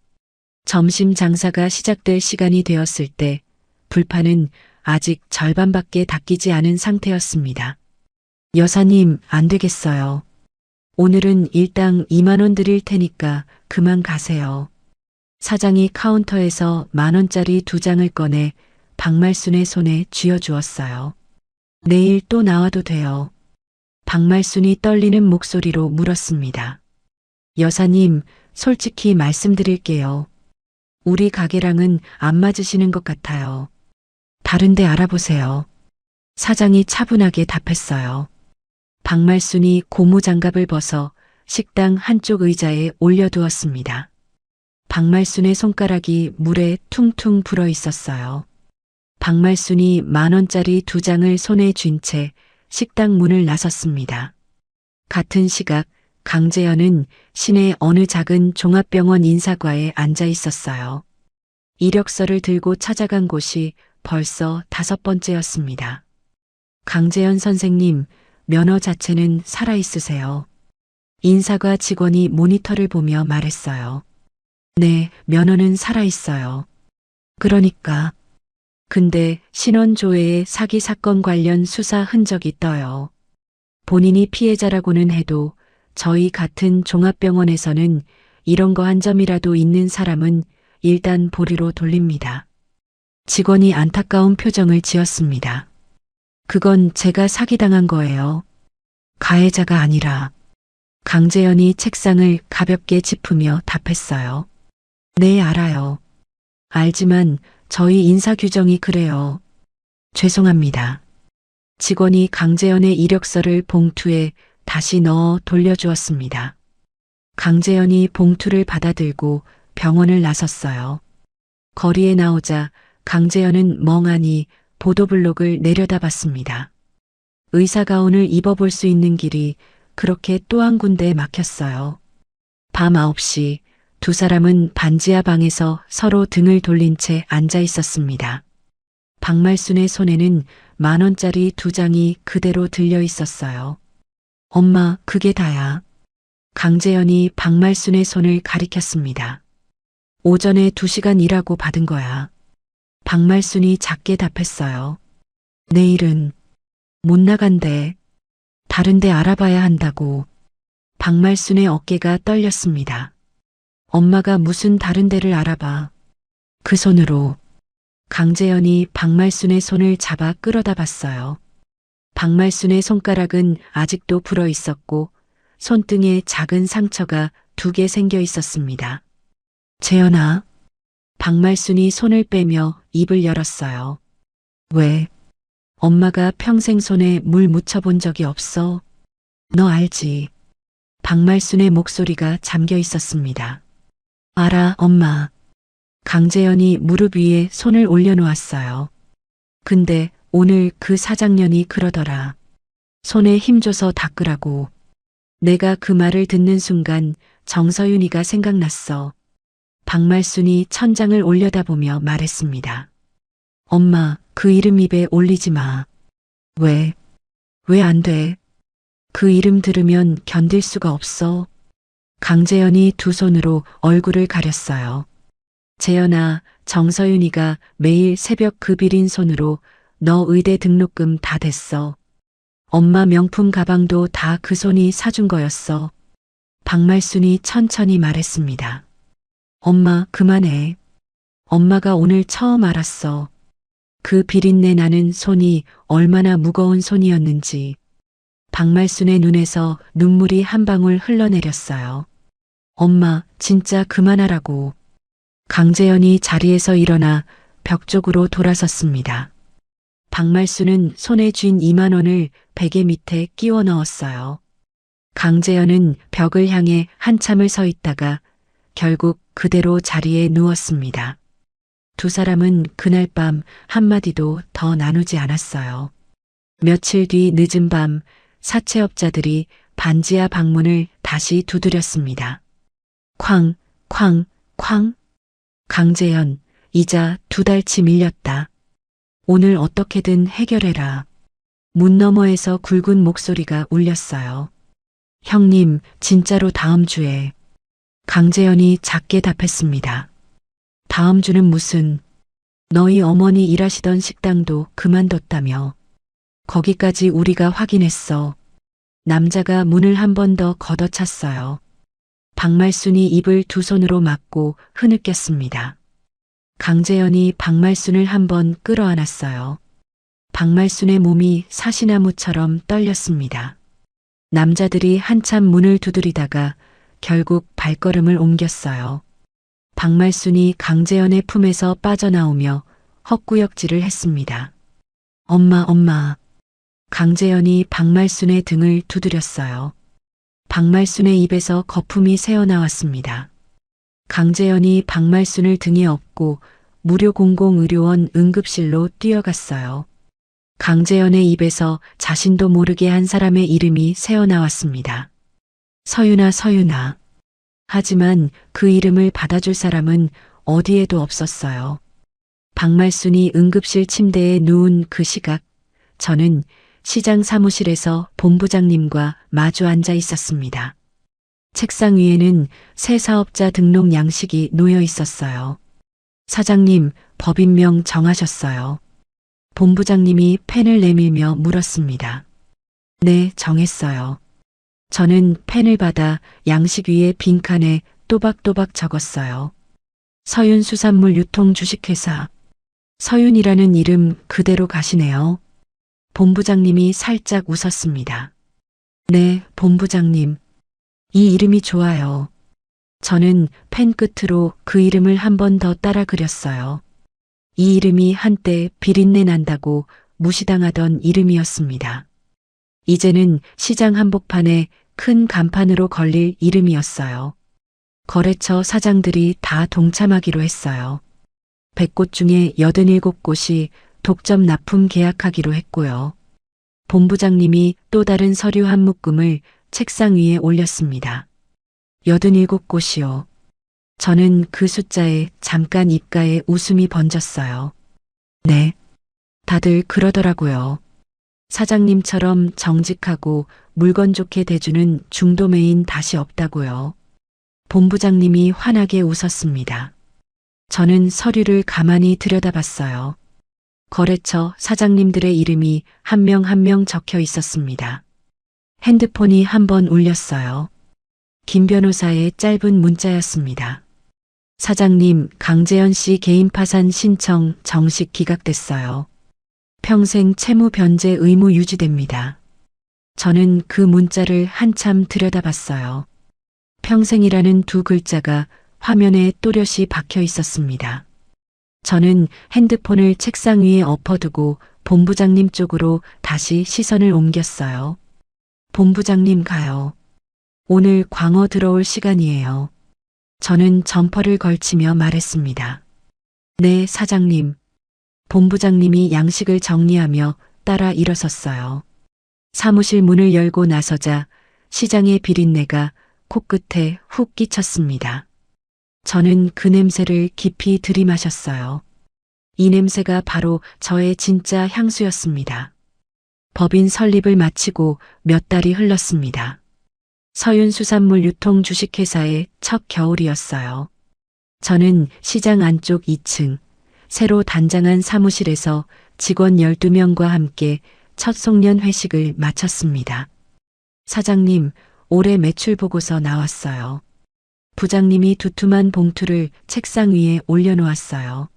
점심 장사가 시작될 시간이 되었을 때 불판은 아직 절반밖에 닦이지 않은 상태였습니다. 여사님, 안 되겠어요. 오늘은 일당 2만 원 드릴 테니까 그만 가세요. 사장이 카운터에서 10,000원짜리 2장을 꺼내 박말순의 손에 쥐어주었어요. 내일 또 나와도 돼요. 박말순이 떨리는 목소리로 물었습니다. 여사님, 솔직히 말씀드릴게요. 우리 가게랑은 안 맞으시는 것 같아요. 다른 데 알아보세요. 사장이 차분하게 답했어요. 박말순이 고무장갑을 벗어 식당 한쪽 의자에 올려두었습니다. 박말순의 손가락이 물에 퉁퉁 불어 있었어요. 박말순이 10,000원짜리 2장을 손에 쥔 채 식당 문을 나섰습니다. 같은 시각 강재현은 시내 어느 작은 종합병원 인사과에 앉아 있었어요. 이력서를 들고 찾아간 곳이 벌써 5번째였습니다. 강재현 선생님, 면허 자체는 살아있으세요. 인사과 직원이 모니터를 보며 말했어요. 네, 면허는 살아있어요. 그러니까. 근데 신원조회에 사기 사건 관련 수사 흔적이 떠요. 본인이 피해자라고는 해도 저희 같은 종합병원에서는 이런 거 한 점이라도 있는 사람은 일단 보리로 돌립니다. 직원이 안타까운 표정을 지었습니다. 그건 제가 사기당한 거예요. 가해자가 아니라. 강재현이 책상을 가볍게 짚으며 답했어요. 네, 알아요. 알지만 저희 인사 규정이 그래요. 죄송합니다. 직원이 강재현의 이력서를 봉투에 다시 넣어 돌려주었습니다. 강재현이 봉투를 받아들고 병원을 나섰어요. 거리에 나오자 강재현은 멍하니 보도블록을 내려다봤습니다. 의사가운을 입어볼 수 있는 길이 그렇게 또 한 군데 막혔어요. 밤 9시 두 사람은 반지하 방에서 서로 등을 돌린 채 앉아 있었습니다. 박말순의 손에는 10,000원짜리 2장이 그대로 들려 있었어요. 엄마, 그게 다야. 강재현이 박말순의 손을 가리켰습니다. 오전에 2시간 일하고 받은 거야. 박말순이 작게 답했어요. 내일은 못 나간대. 다른 데 알아봐야 한다고. 박말순의 어깨가 떨렸습니다. 엄마가 무슨 다른 데를 알아봐. 그 손으로. 강재현이 박말순의 손을 잡아 끌어다 봤어요. 박말순의 손가락은 아직도 불어 있었고 손등에 작은 상처가 2개 생겨 있었습니다. 재현아. 박말순이 손을 빼며 입을 열었어요. 왜? 엄마가 평생 손에 물 묻혀본 적이 없어. 너 알지? 박말순의 목소리가 잠겨 있었습니다. 알아, 엄마. 강재현이 무릎 위에 손을 올려놓았어요. 근데 오늘 그 사장년이 그러더라. 손에 힘줘서 닦으라고. 내가 그 말을 듣는 순간 정서윤이가 생각났어. 박말순이 천장을 올려다보며 말했습니다. 엄마, 그 이름 입에 올리지 마. 왜? 왜 안 돼? 그 이름 들으면 견딜 수가 없어. 강재현이 두 손으로 얼굴을 가렸어요. 재현아, 정서윤이가 매일 새벽 그 비린 손으로 너 의대 등록금 다 댔어. 엄마 명품 가방도 다 그 손이 사준 거였어. 박말순이 천천히 말했습니다. 엄마, 그만해. 엄마가 오늘 처음 알았어. 그 비린내 나는 손이 얼마나 무거운 손이었는지. 박말순의 눈에서 눈물이 한 방울 흘러내렸어요. 엄마, 진짜 그만하라고. 강재현이 자리에서 일어나 벽 쪽으로 돌아섰습니다. 박말순은 손에 쥔 2만 원을 베개 밑에 끼워 넣었어요. 강재현은 벽을 향해 한참을 서 있다가 결국 그대로 자리에 누웠습니다. 두 사람은 그날 밤 한마디도 더 나누지 않았어요. 며칠 뒤 늦은 밤 사채업자들이 반지하 방문을 다시 두드렸습니다. 쾅, 쾅, 쾅. 강재현, 이자 2달치 밀렸다. 오늘 어떻게든 해결해라. 문 너머에서 굵은 목소리가 울렸어요. 형님, 진짜로 다음 주에. 강재현이 작게 답했습니다. 다음 주는 무슨, 너희 어머니 일하시던 식당도 그만뒀다며. 거기까지 우리가 확인했어. 남자가 문을 한 번 더 걷어찼어요. 박말순이 입을 두 손으로 막고 흐느꼈습니다. 강재현이 박말순을 한 번 끌어안았어요. 박말순의 몸이 사시나무처럼 떨렸습니다. 남자들이 한참 문을 두드리다가 결국 발걸음을 옮겼어요. 박말순이 강재현의 품에서 빠져나오며 헛구역질을 했습니다. 엄마, 엄마. 강재현이 박말순의 등을 두드렸어요. 박말순의 입에서 거품이 새어나왔습니다. 강재현이 박말순을 등에 업고 무료 공공의료원 응급실로 뛰어갔어요. 강재현의 입에서 자신도 모르게 한 사람의 이름이 새어나왔습니다. 서윤아, 서윤아. 하지만 그 이름을 받아줄 사람은 어디에도 없었어요. 박말순이 응급실 침대에 누운 그 시각, 저는 시장 사무실에서 본부장님과 마주 앉아 있었습니다. 책상 위에는 새 사업자 등록 양식이 놓여 있었어요. 사장님, 법인명 정하셨어요. 본부장님이 펜을 내밀며 물었습니다. 네, 정했어요. 저는 펜을 받아 양식 위에 빈칸에 또박또박 적었어요. 서윤 수산물 유통 주식회사. 서윤이라는 이름 그대로 가시네요. 본부장님이 살짝 웃었습니다. 네, 본부장님. 이 이름이 좋아요. 저는 펜 끝으로 그 이름을 한 번 더 따라 그렸어요. 이 이름이 한때 비린내 난다고 무시당하던 이름이었습니다. 이제는 시장 한복판에 큰 간판으로 걸릴 이름이었어요. 거래처 사장들이 다 동참하기로 했어요. 100곳 중에 87곳이 독점 납품 계약하기로 했고요. 본부장님이 또 다른 서류 한 묶음을 책상 위에 올렸습니다. 87곳이요. 저는 그 숫자에 잠깐 입가에 웃음이 번졌어요. 네. 다들 그러더라고요. 사장님처럼 정직하고 물건 좋게 대주는 중도매인 다시 없다고요. 본부장님이 환하게 웃었습니다. 저는 서류를 가만히 들여다봤어요. 거래처 사장님들의 이름이 한 명 한 명 적혀 있었습니다. 핸드폰이 한 번 울렸어요. 김 변호사의 짧은 문자였습니다. 사장님, 강재현 씨 개인 파산 신청 정식 기각됐어요. 평생 채무 변제 의무 유지됩니다. 저는 그 문자를 한참 들여다봤어요. 평생이라는 두 글자가 화면에 또렷이 박혀 있었습니다. 저는 핸드폰을 책상 위에 엎어두고 본부장님 쪽으로 다시 시선을 옮겼어요. 본부장님 가요. 오늘 광어 들어올 시간이에요. 저는 점퍼를 걸치며 말했습니다. 네, 사장님. 본부장님이 양식을 정리하며 따라 일어섰어요. 사무실 문을 열고 나서자 시장의 비린내가 코끝에 훅 끼쳤습니다. 저는 그 냄새를 깊이 들이마셨어요. 이 냄새가 바로 저의 진짜 향수였습니다. 법인 설립을 마치고 몇 달이 흘렀습니다. 서윤 수산물 유통 주식회사의 첫 겨울이었어요. 저는 시장 안쪽 2층, 새로 단장한 사무실에서 직원 12명과 함께 첫 송년 회식을 마쳤습니다. 사장님, 올해 매출 보고서 나왔어요. 부장님이 두툼한 봉투를 책상 위에 올려놓았어요.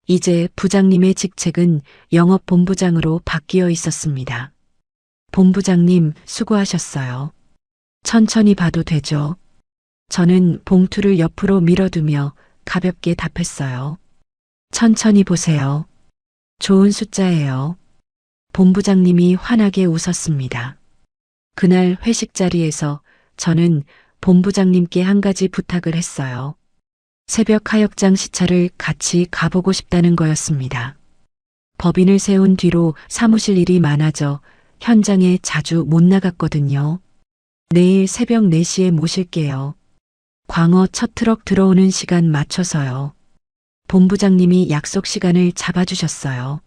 이제 부장님의 직책은 영업본부장으로 바뀌어 있었습니다. 본부장님, 수고하셨어요. 천천히 봐도 되죠? 저는 봉투를 옆으로 밀어두며 가볍게 답했어요. 천천히 보세요. 좋은 숫자예요. 본부장님이 환하게 웃었습니다. 그날 회식 자리에서 저는 본부장님께 한 가지 부탁을 했어요. 새벽 하역장 시찰을 같이 가보고 싶다는 거였습니다. 법인을 세운 뒤로 사무실 일이 많아져 현장에 자주 못 나갔거든요. 내일 새벽 4시에 모실게요. 광어 첫 트럭 들어오는 시간 맞춰서요. 본부장님이 약속 시간을 잡아주셨어요.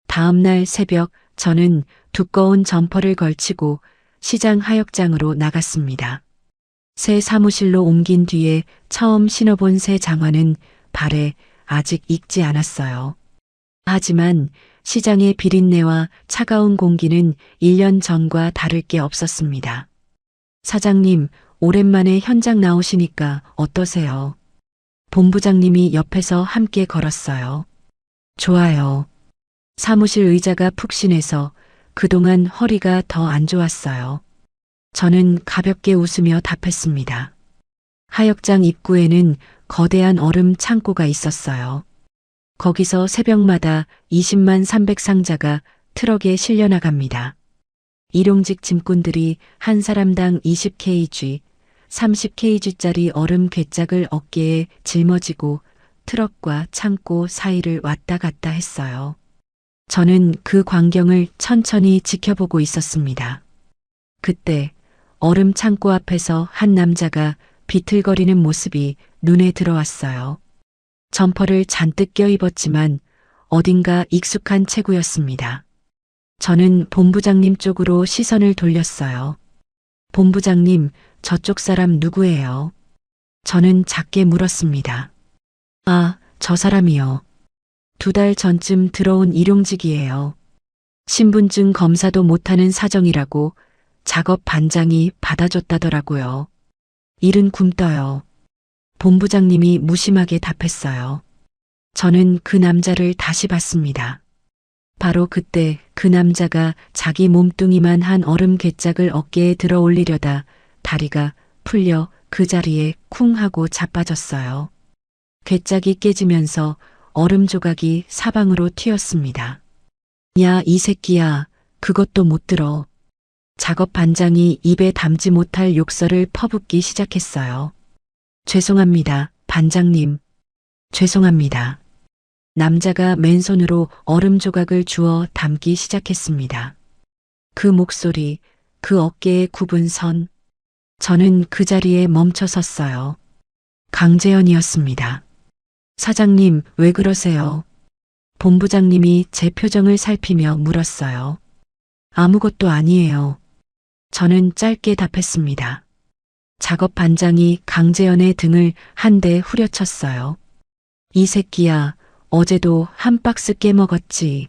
다음 날 새벽 저는 두꺼운 점퍼를 걸치고 시장 하역장으로 나갔습니다. 새 사무실로 옮긴 뒤에 처음 신어본 새 장화는 발에 아직 익지 않았어요. 하지만 시장의 비린내와 차가운 공기는 1년 전과 다를 게 없었습니다. 사장님, 오랜만에 현장 나오시니까 어떠세요? 본부장님이 옆에서 함께 걸었어요. 좋아요. 사무실 의자가 푹신해서 그동안 허리가 더 안 좋았어요. 저는 가볍게 웃으며 답했습니다. 하역장 입구에는 거대한 얼음 창고가 있었어요. 거기서 새벽마다 20만 300상자가 트럭에 실려나갑니다. 일용직 짐꾼들이 한 사람당 20kg, 30kg짜리 얼음 괴짝을 어깨에 짊어지고 트럭과 창고 사이를 왔다 갔다 했어요. 저는 그 광경을 천천히 지켜보고 있었습니다. 그때 얼음 창고 앞에서 한 남자가 비틀거리는 모습이 눈에 들어왔어요. 점퍼를 잔뜩 껴입었지만 어딘가 익숙한 체구였습니다. 저는 본부장님 쪽으로 시선을 돌렸어요. 본부장님, 저쪽 사람 누구예요? 저는 작게 물었습니다. 아, 저 사람이요. 2달 전쯤 들어온 일용직이에요. 신분증 검사도 못하는 사정이라고 작업 반장이 받아줬다더라고요. 일은 굶떠요. 본부장님이 무심하게 답했어요. 저는 그 남자를 다시 봤습니다. 바로 그때 그 남자가 자기 몸뚱이만 한 얼음 괴짝을 어깨에 들어 올리려다 다리가 풀려 그 자리에 쿵 하고 자빠졌어요. 괴짝이 깨지면서 얼음 조각이 사방으로 튀었습니다. 야, 이 새끼야, 그것도 못 들어. 작업 반장이 입에 담지 못할 욕설을 퍼붓기 시작했어요. 죄송합니다, 반장님. 죄송합니다. 남자가 맨손으로 얼음 조각을 주워 담기 시작했습니다. 그 목소리, 그 어깨의 굽은 선. 저는 그 자리에 멈춰 섰어요. 강재현이었습니다. 사장님, 왜 그러세요? 본부장님이 제 표정을 살피며 물었어요. 아무것도 아니에요. 저는 짧게 답했습니다. 작업 반장이 강재현의 등을 한 대 후려쳤어요. 이 새끼야, 어제도 한 박스 깨먹었지.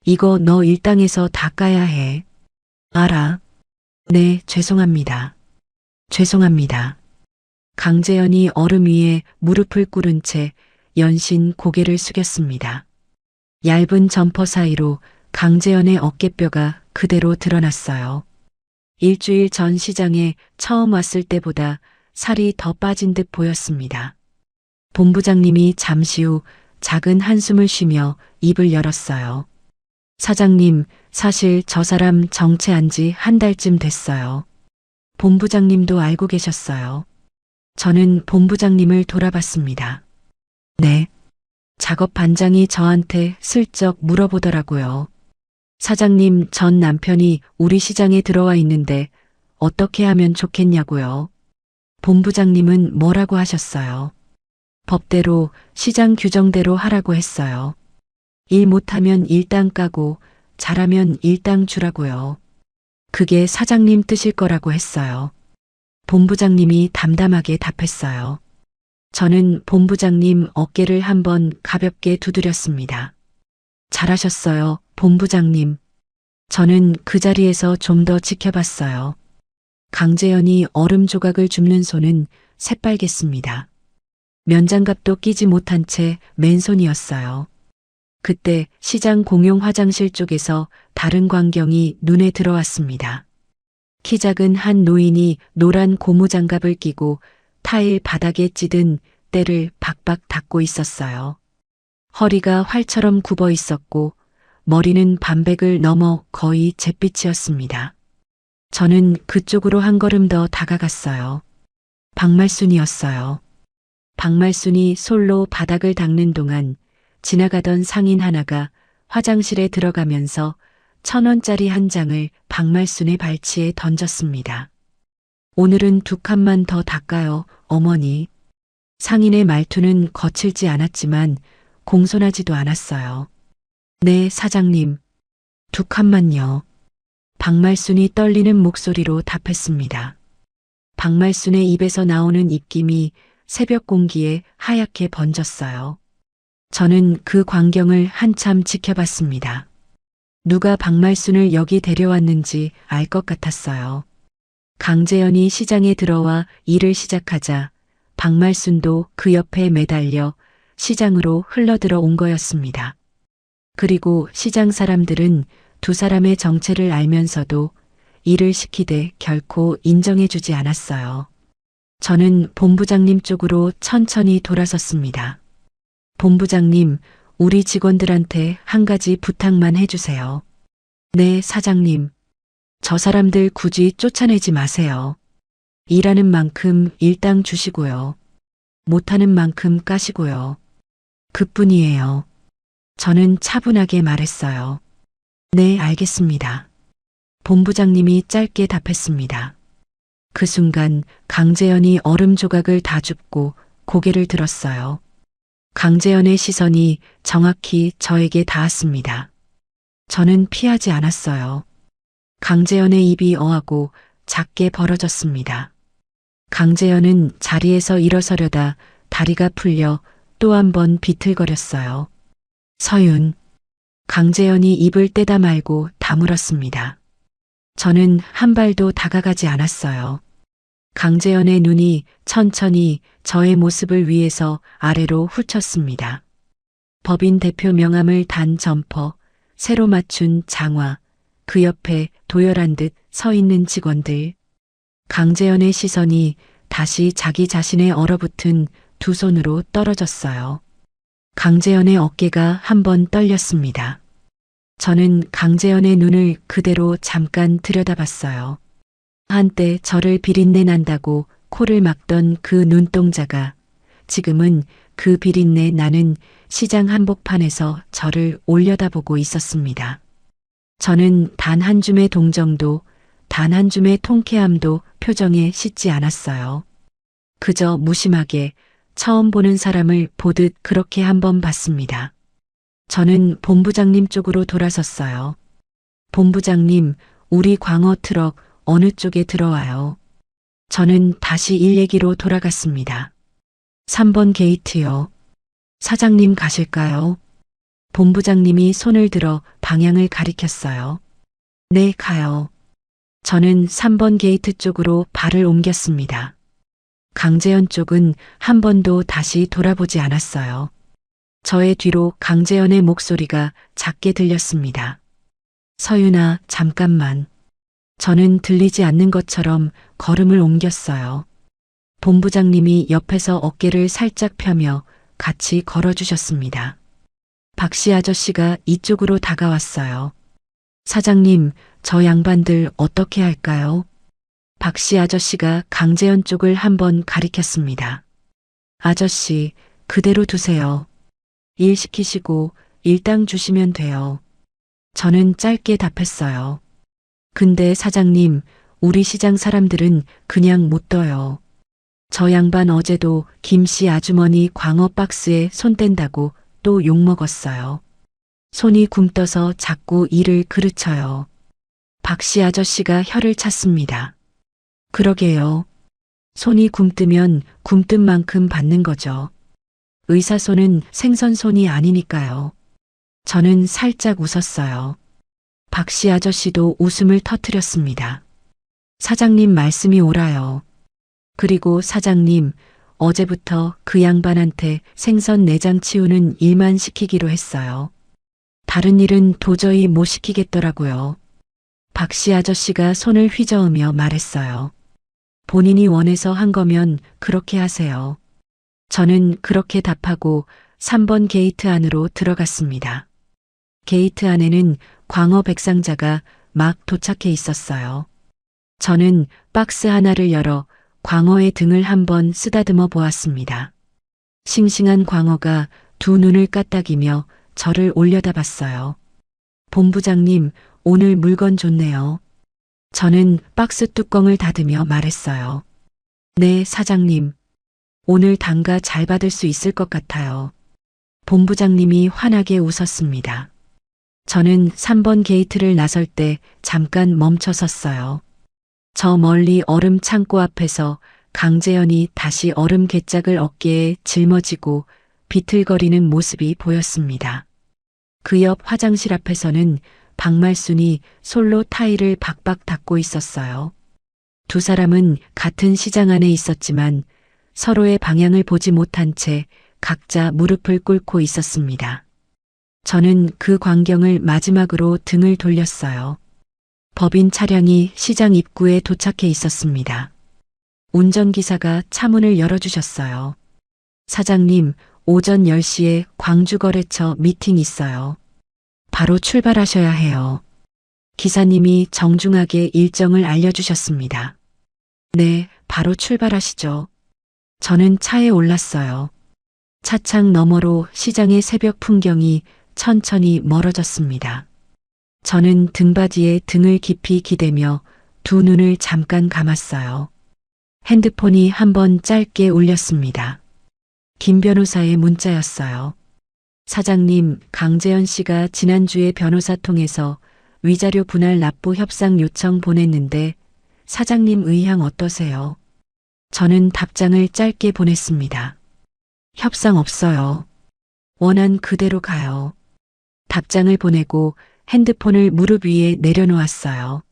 이거 너 일당에서 다 까야 해. 알아? 네, 죄송합니다. 죄송합니다. 강재현이 얼음 위에 무릎을 꿇은 채 연신 고개를 숙였습니다. 얇은 점퍼 사이로 강재현의 어깨뼈가 그대로 드러났어요. 일주일 전 시장에 처음 왔을 때보다 살이 더 빠진 듯 보였습니다. 본부장님이 잠시 후 작은 한숨을 쉬며 입을 열었어요. 사장님, 사실 저 사람 정체한 지 한 달쯤 됐어요. 본부장님도 알고 계셨어요. 저는 본부장님을 돌아봤습니다. 네. 작업 반장이 저한테 슬쩍 물어보더라고요. 사장님, 전 남편이 우리 시장에 들어와 있는데 어떻게 하면 좋겠냐고요. 본부장님은 뭐라고 하셨어요? 법대로 시장 규정대로 하라고 했어요. 일 못하면 일당 까고 잘하면 일당 주라고요. 그게 사장님 뜻일 거라고 했어요. 본부장님이 담담하게 답했어요. 저는 본부장님 어깨를 한번 가볍게 두드렸습니다. 잘하셨어요, 본부장님. 저는 그 자리에서 좀 더 지켜봤어요. 강재현이 얼음 조각을 줍는 손은 새빨갰습니다. 면장갑도 끼지 못한 채 맨손이었어요. 그때 시장 공용 화장실 쪽에서 다른 광경이 눈에 들어왔습니다. 키 작은 한 노인이 노란 고무장갑을 끼고 타일 바닥에 찌든 때를 박박 닦고 있었어요. 허리가 활처럼 굽어 있었고 머리는 반백을 넘어 거의 잿빛이었습니다. 저는 그쪽으로 한 걸음 더 다가갔어요. 박말순이었어요. 박말순이 솔로 바닥을 닦는 동안 지나가던 상인 하나가 화장실에 들어가면서 1,000원짜리 한 장을 박말순의 발치에 던졌습니다. 오늘은 2칸만 더 닦아요, 어머니. 상인의 말투는 거칠지 않았지만 공손하지도 않았어요. 네, 사장님. 2칸만요. 박말순이 떨리는 목소리로 답했습니다. 박말순의 입에서 나오는 입김이 새벽 공기에 하얗게 번졌어요. 저는 그 광경을 한참 지켜봤습니다. 누가 박말순을 여기 데려왔는지 알 것 같았어요. 강재현이 시장에 들어와 일을 시작하자 박말순도 그 옆에 매달려 시장으로 흘러들어 온 거였습니다. 그리고 시장 사람들은 두 사람의 정체를 알면서도 일을 시키되 결코 인정해주지 않았어요. 저는 본부장님 쪽으로 천천히 돌아섰습니다. 본부장님, 우리 직원들한테 한 가지 부탁만 해주세요. 네, 사장님. 저 사람들 굳이 쫓아내지 마세요. 일하는 만큼 일당 주시고요. 못하는 만큼 까시고요. 그뿐이에요. 저는 차분하게 말했어요. 네, 알겠습니다. 본부장님이 짧게 답했습니다. 그 순간 강재현이 얼음 조각을 다 줍고 고개를 들었어요. 강재현의 시선이 정확히 저에게 닿았습니다. 저는 피하지 않았어요. 강재현의 입이 어하고 작게 벌어졌습니다. 강재현은 자리에서 일어서려다 다리가 풀려 또 한 번 비틀거렸어요. 서윤. 강재현이 입을 떼다 말고 다물었습니다. 저는 한 발도 다가가지 않았어요. 강재현의 눈이 천천히 저의 모습을 위에서 아래로 훑쳤습니다. 법인 대표 명함을 단 점퍼, 새로 맞춘 장화, 그 옆에 도열한 듯 서 있는 직원들. 강재현의 시선이 다시 자기 자신의 얼어붙은 두 손으로 떨어졌어요. 강재현의 어깨가 한 번 떨렸습니다. 저는 강재현의 눈을 그대로 잠깐 들여다봤어요. 한때 저를 비린내 난다고 코를 막던 그 눈동자가 지금은 그 비린내 나는 시장 한복판에서 저를 올려다보고 있었습니다. 저는 단 한 줌의 동정도, 단 한 줌의 통쾌함도 표정에 싣지 않았어요. 그저 무심하게 처음 보는 사람을 보듯 그렇게 한번 봤습니다. 저는 본부장님 쪽으로 돌아섰어요. 본부장님, 우리 광어 트럭 어느 쪽에 들어와요? 저는 다시 일 얘기로 돌아갔습니다. 3번 게이트요. 사장님 가실까요? 본부장님이 손을 들어 방향을 가리켰어요. 네, 가요. 저는 3번 게이트 쪽으로 발을 옮겼습니다. 강재현 쪽은 한 번도 다시 돌아보지 않았어요. 저의 뒤로 강재현의 목소리가 작게 들렸습니다. 서윤아, 잠깐만. 저는 들리지 않는 것처럼 걸음을 옮겼어요. 본부장님이 옆에서 어깨를 살짝 펴며 같이 걸어주셨습니다. 박씨 아저씨가 이쪽으로 다가왔어요. 사장님, 저 양반들 어떻게 할까요? 박씨 아저씨가 강재현 쪽을 한번 가리켰습니다. 아저씨, 그대로 두세요. 일 시키시고 일당 주시면 돼요. 저는 짧게 답했어요. 근데 사장님, 우리 시장 사람들은 그냥 못 둬요. 저 양반 어제도 김씨 아주머니 광어 박스에 손 뗀다고 또 욕먹었어요. 손이 굼떠서 자꾸 이를 그르쳐요. 박씨 아저씨가 혀를 찼습니다. 그러게요. 손이 굼뜨면 굼뜬 만큼 받는 거죠. 의사손은 생선손이 아니니까요. 저는 살짝 웃었어요. 박씨 아저씨도 웃음을 터뜨렸습니다. 사장님 말씀이 옳아요. 그리고 사장님, 어제부터 그 양반한테 생선 내장 치우는 일만 시키기로 했어요. 다른 일은 도저히 못 시키겠더라고요. 박씨 아저씨가 손을 휘저으며 말했어요. 본인이 원해서 한 거면 그렇게 하세요. 저는 그렇게 답하고 3번 게이트 안으로 들어갔습니다. 게이트 안에는 광어 백상자가 막 도착해 있었어요. 저는 박스 하나를 열어 광어의 등을 한번 쓰다듬어 보았습니다. 싱싱한 광어가 두 눈을 까딱이며 저를 올려다봤어요. 본부장님, 오늘 물건 좋네요. 저는 박스 뚜껑을 닫으며 말했어요. 네, 사장님. 오늘 단가 잘 받을 수 있을 것 같아요. 본부장님이 환하게 웃었습니다. 저는 3번 게이트를 나설 때 잠깐 멈춰 섰어요. 저 멀리 얼음 창고 앞에서 강재현이 다시 얼음 개짝을 어깨에 짊어지고 비틀거리는 모습이 보였습니다. 그 옆 화장실 앞에서는 박말순이 솔로 타일을 박박 닦고 있었어요. 두 사람은 같은 시장 안에 있었지만 서로의 방향을 보지 못한 채 각자 무릎을 꿇고 있었습니다. 저는 그 광경을 마지막으로 등을 돌렸어요. 법인 차량이 시장 입구에 도착해 있었습니다. 운전기사가 차문을 열어주셨어요. 사장님, 오전 10시에 광주거래처 미팅 있어요. 바로 출발하셔야 해요. 기사님이 정중하게 일정을 알려주셨습니다. 네, 바로 출발하시죠. 저는 차에 올랐어요. 차창 너머로 시장의 새벽 풍경이 천천히 멀어졌습니다. 저는 등받이에 등을 깊이 기대며 두 눈을 잠깐 감았어요. 핸드폰이 한번 짧게 울렸습니다. 김 변호사의 문자였어요. 사장님, 강재현 씨가 지난주에 변호사 통해서 위자료 분할 납부 협상 요청 보냈는데 사장님 의향 어떠세요? 저는 답장을 짧게 보냈습니다. 협상 없어요. 원한 그대로 가요. 답장을 보내고 핸드폰을 무릎 위에 내려놓았어요.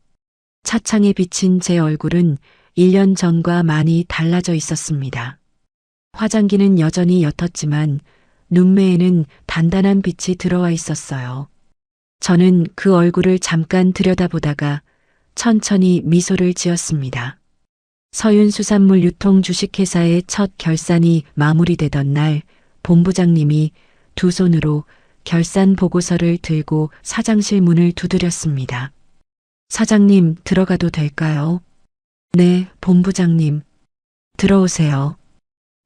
차창에 비친 제 얼굴은 1년 전과 많이 달라져 있었습니다. 화장기는 여전히 옅었지만 눈매에는 단단한 빛이 들어와 있었어요. 저는 그 얼굴을 잠깐 들여다보다가 천천히 미소를 지었습니다. 서윤수산물 유통 주식회사의 첫 결산이 마무리되던 날 본부장님이 두 손으로 결산 보고서를 들고 사장실 문을 두드렸습니다. 사장님, 들어가도 될까요? 네, 본부장님. 들어오세요.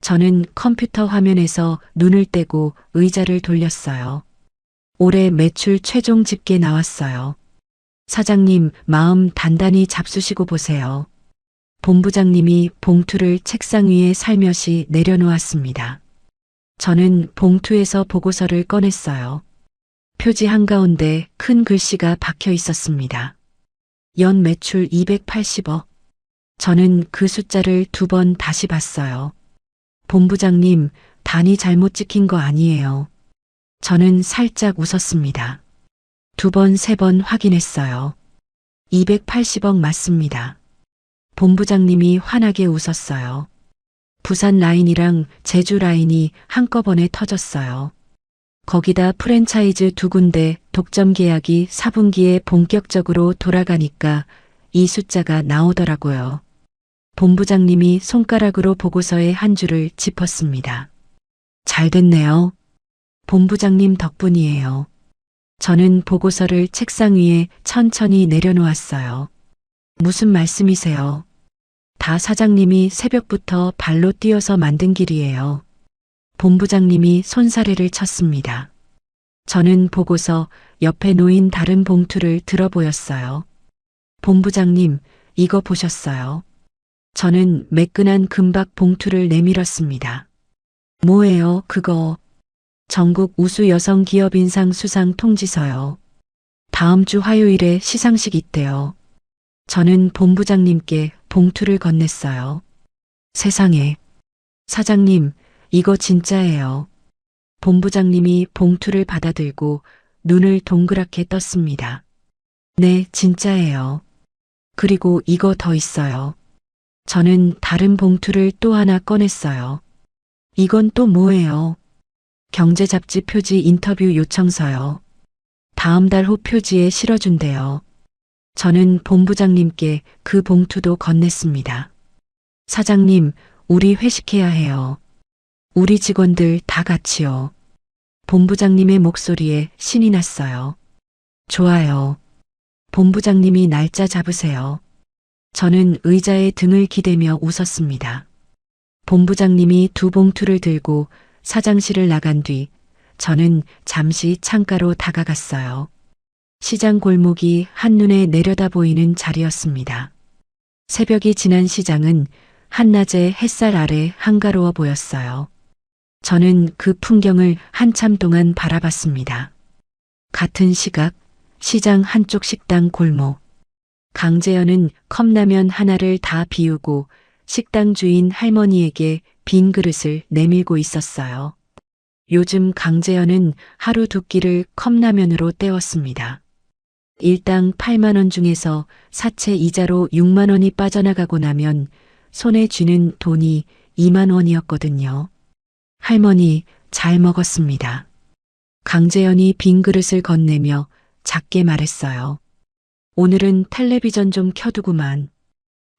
저는 컴퓨터 화면에서 눈을 떼고 의자를 돌렸어요. 올해 매출 최종 집계 나왔어요. 사장님, 마음 단단히 잡수시고 보세요. 본부장님이 봉투를 책상 위에 살며시 내려놓았습니다. 저는 봉투에서 보고서를 꺼냈어요. 표지 한가운데 큰 글씨가 박혀 있었습니다. 연 매출 280억. 저는 그 숫자를 2번 다시 봤어요. 본부장님, 단위 잘못 찍힌 거 아니에요. 저는 살짝 웃었습니다. 2번, 3번 확인했어요. 280억 맞습니다. 본부장님이 환하게 웃었어요. 부산 라인이랑 제주 라인이 한꺼번에 터졌어요. 거기다 프랜차이즈 2군데 독점 계약이 4분기에 본격적으로 돌아가니까 이 숫자가 나오더라고요. 본부장님이 손가락으로 보고서의 한 줄을 짚었습니다. 잘 됐네요. 본부장님 덕분이에요. 저는 보고서를 책상 위에 천천히 내려놓았어요. 무슨 말씀이세요? 다 사장님이 새벽부터 발로 뛰어서 만든 길이에요. 본부장님이 손사래를 쳤습니다. 저는 보고서 옆에 놓인 다른 봉투를 들어 보였어요. 본부장님, 이거 보셨어요? 저는 매끈한 금박 봉투를 내밀었습니다. 뭐예요, 그거? 전국 우수 여성 기업 인상 수상 통지서요. 다음 주 화요일에 시상식 있대요. 저는 본부장님께 봉투를 건넸어요. 세상에. 사장님, 이거 진짜예요. 본부장님이 봉투를 받아들고 눈을 동그랗게 떴습니다. 네, 진짜예요. 그리고 이거 더 있어요. 저는 다른 봉투를 또 하나 꺼냈어요. 이건 또 뭐예요? 경제잡지 표지 인터뷰 요청서요. 다음 달 호 표지에 실어준대요. 저는 본부장님께 그 봉투도 건넸습니다. 사장님, 우리 회식해야 해요. 우리 직원들 다 같이요. 본부장님의 목소리에 신이 났어요. 좋아요. 본부장님이 날짜 잡으세요. 저는 의자에 등을 기대며 웃었습니다. 본부장님이 두 봉투를 들고 사장실을 나간 뒤 저는 잠시 창가로 다가갔어요. 시장 골목이 한눈에 내려다 보이는 자리였습니다. 새벽이 지난 시장은 한낮의 햇살 아래 한가로워 보였어요. 저는 그 풍경을 한참 동안 바라봤습니다. 같은 시각, 시장 한쪽 식당 골목. 강재현은 컵라면 하나를 다 비우고 식당 주인 할머니에게 빈 그릇을 내밀고 있었어요. 요즘 강재현은 하루 두 끼를 컵라면으로 때웠습니다. 일당 8만 원 중에서 사채 이자로 6만 원이 빠져나가고 나면 손에 쥐는 돈이 2만 원이었거든요. 할머니, 잘 먹었습니다. 강재현이 빈 그릇을 건네며 작게 말했어요. 오늘은 텔레비전 좀 켜두구만.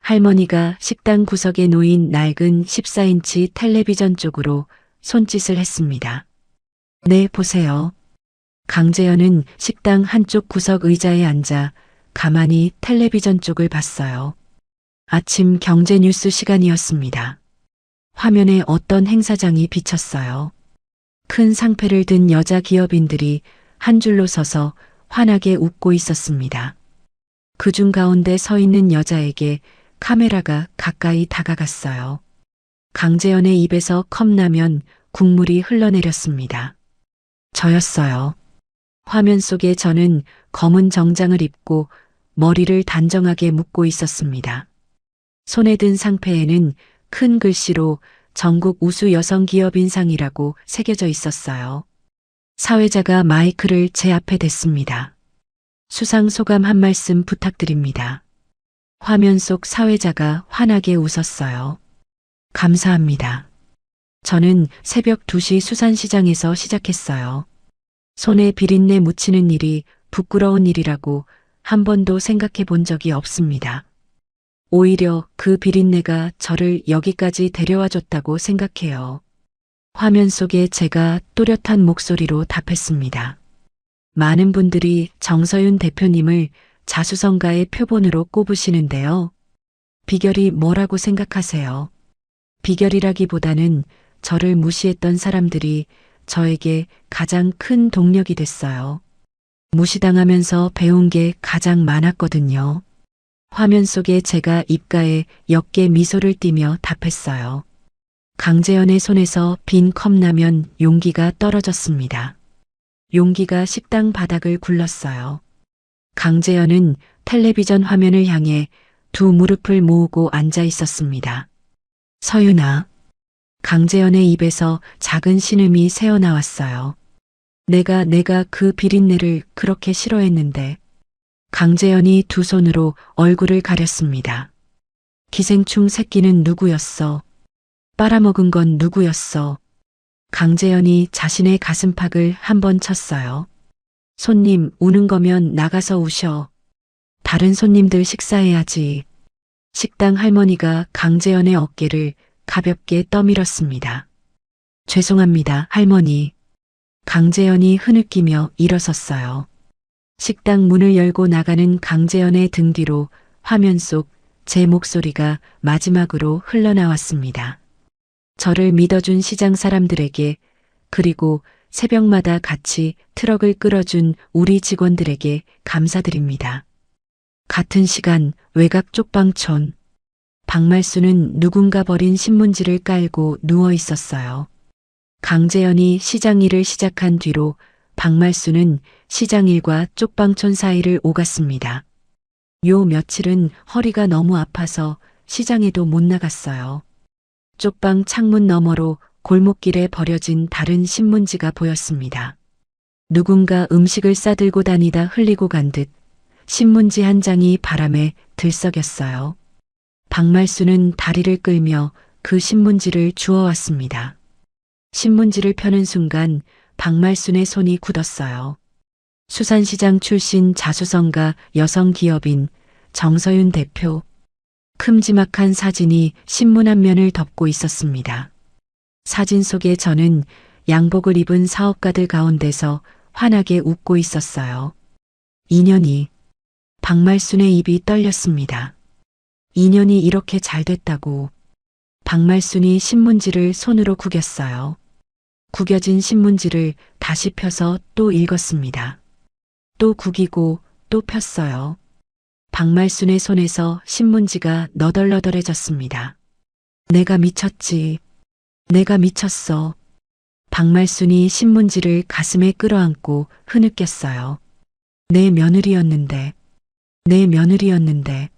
할머니가 식당 구석에 놓인 낡은 14인치 텔레비전 쪽으로 손짓을 했습니다. 네, 보세요. 강재현은 식당 한쪽 구석 의자에 앉아 가만히 텔레비전 쪽을 봤어요. 아침 경제 뉴스 시간이었습니다. 화면에 어떤 행사장이 비쳤어요. 큰 상패를 든 여자 기업인들이 한 줄로 서서 환하게 웃고 있었습니다. 그중 가운데 서 있는 여자에게 카메라가 가까이 다가갔어요. 강재현의 입에서 컵라면 국물이 흘러내렸습니다. 저였어요. 화면 속에 저는 검은 정장을 입고 머리를 단정하게 묶고 있었습니다. 손에 든 상패에는 큰 글씨로 전국 우수 여성 기업인상이라고 새겨져 있었어요. 사회자가 마이크를 제 앞에 댔습니다. 수상 소감 한 말씀 부탁드립니다. 화면 속 사회자가 환하게 웃었어요. 감사합니다. 저는 새벽 2시 수산시장에서 시작했어요. 손에 비린내 묻히는 일이 부끄러운 일이라고 한 번도 생각해 본 적이 없습니다. 오히려 그 비린내가 저를 여기까지 데려와 줬다고 생각해요. 화면 속에 제가 또렷한 목소리로 답했습니다. 많은 분들이 정서윤 대표님을 자수성가의 표본으로 꼽으시는데요. 비결이 뭐라고 생각하세요? 비결이라기보다는 저를 무시했던 사람들이 저에게 가장 큰 동력이 됐어요. 무시당하면서 배운 게 가장 많았거든요. 화면 속에 제가 입가에 옅게 미소를 띠며 답했어요. 강재현의 손에서 빈 컵라면 용기가 떨어졌습니다. 용기가 식당 바닥을 굴렀어요. 강재현은 텔레비전 화면을 향해 두 무릎을 모으고 앉아 있었습니다. 서윤아. 강재현의 입에서 작은 신음이 새어나왔어요. 내가 그 비린내를 그렇게 싫어했는데. 강재현이 두 손으로 얼굴을 가렸습니다. 기생충 새끼는 누구였어? 빨아먹은 건 누구였어? 강재현이 자신의 가슴팍을 한번 쳤어요. 손님, 우는 거면 나가서 우셔. 다른 손님들 식사해야지. 식당 할머니가 강재현의 어깨를 가볍게 떠밀었습니다. 죄송합니다, 할머니. 강재현이 흐느끼며 일어섰어요. 식당 문을 열고 나가는 강재현의 등 뒤로 화면 속 제 목소리가 마지막으로 흘러나왔습니다. 저를 믿어준 시장 사람들에게, 그리고 새벽마다 같이 트럭을 끌어준 우리 직원들에게 감사드립니다. 같은 시간 외곽 쪽방촌. 박말수는 누군가 버린 신문지를 깔고 누워 있었어요. 강재현이 시장 일을 시작한 뒤로 박말수는 시장 일과 쪽방촌 사이를 오갔습니다. 요 며칠은 허리가 너무 아파서 시장에도 못 나갔어요. 쪽방 창문 너머로 골목길에 버려진 다른 신문지가 보였습니다. 누군가 음식을 싸들고 다니다 흘리고 간 듯 신문지 한 장이 바람에 들썩였어요. 박말수는 다리를 끌며 그 신문지를 주워왔습니다. 신문지를 펴는 순간 박말순의 손이 굳었어요. 수산시장 출신 자수성가 여성 기업인 정서윤 대표. 큼지막한 사진이 신문 한 면을 덮고 있었습니다. 사진 속에 저는 양복을 입은 사업가들 가운데서 환하게 웃고 있었어요. 인연이. 박말순의 입이 떨렸습니다. 인연이 이렇게 잘 됐다고. 박말순이 신문지를 손으로 구겼어요. 구겨진 신문지를 다시 펴서 또 읽었습니다. 또 구기고 또 폈어요. 박말순의 손에서 신문지가 너덜너덜해졌습니다. 내가 미쳤지. 내가 미쳤어. 박말순이 신문지를 가슴에 끌어안고 흐느꼈어요. 내 며느리였는데. 내 며느리였는데.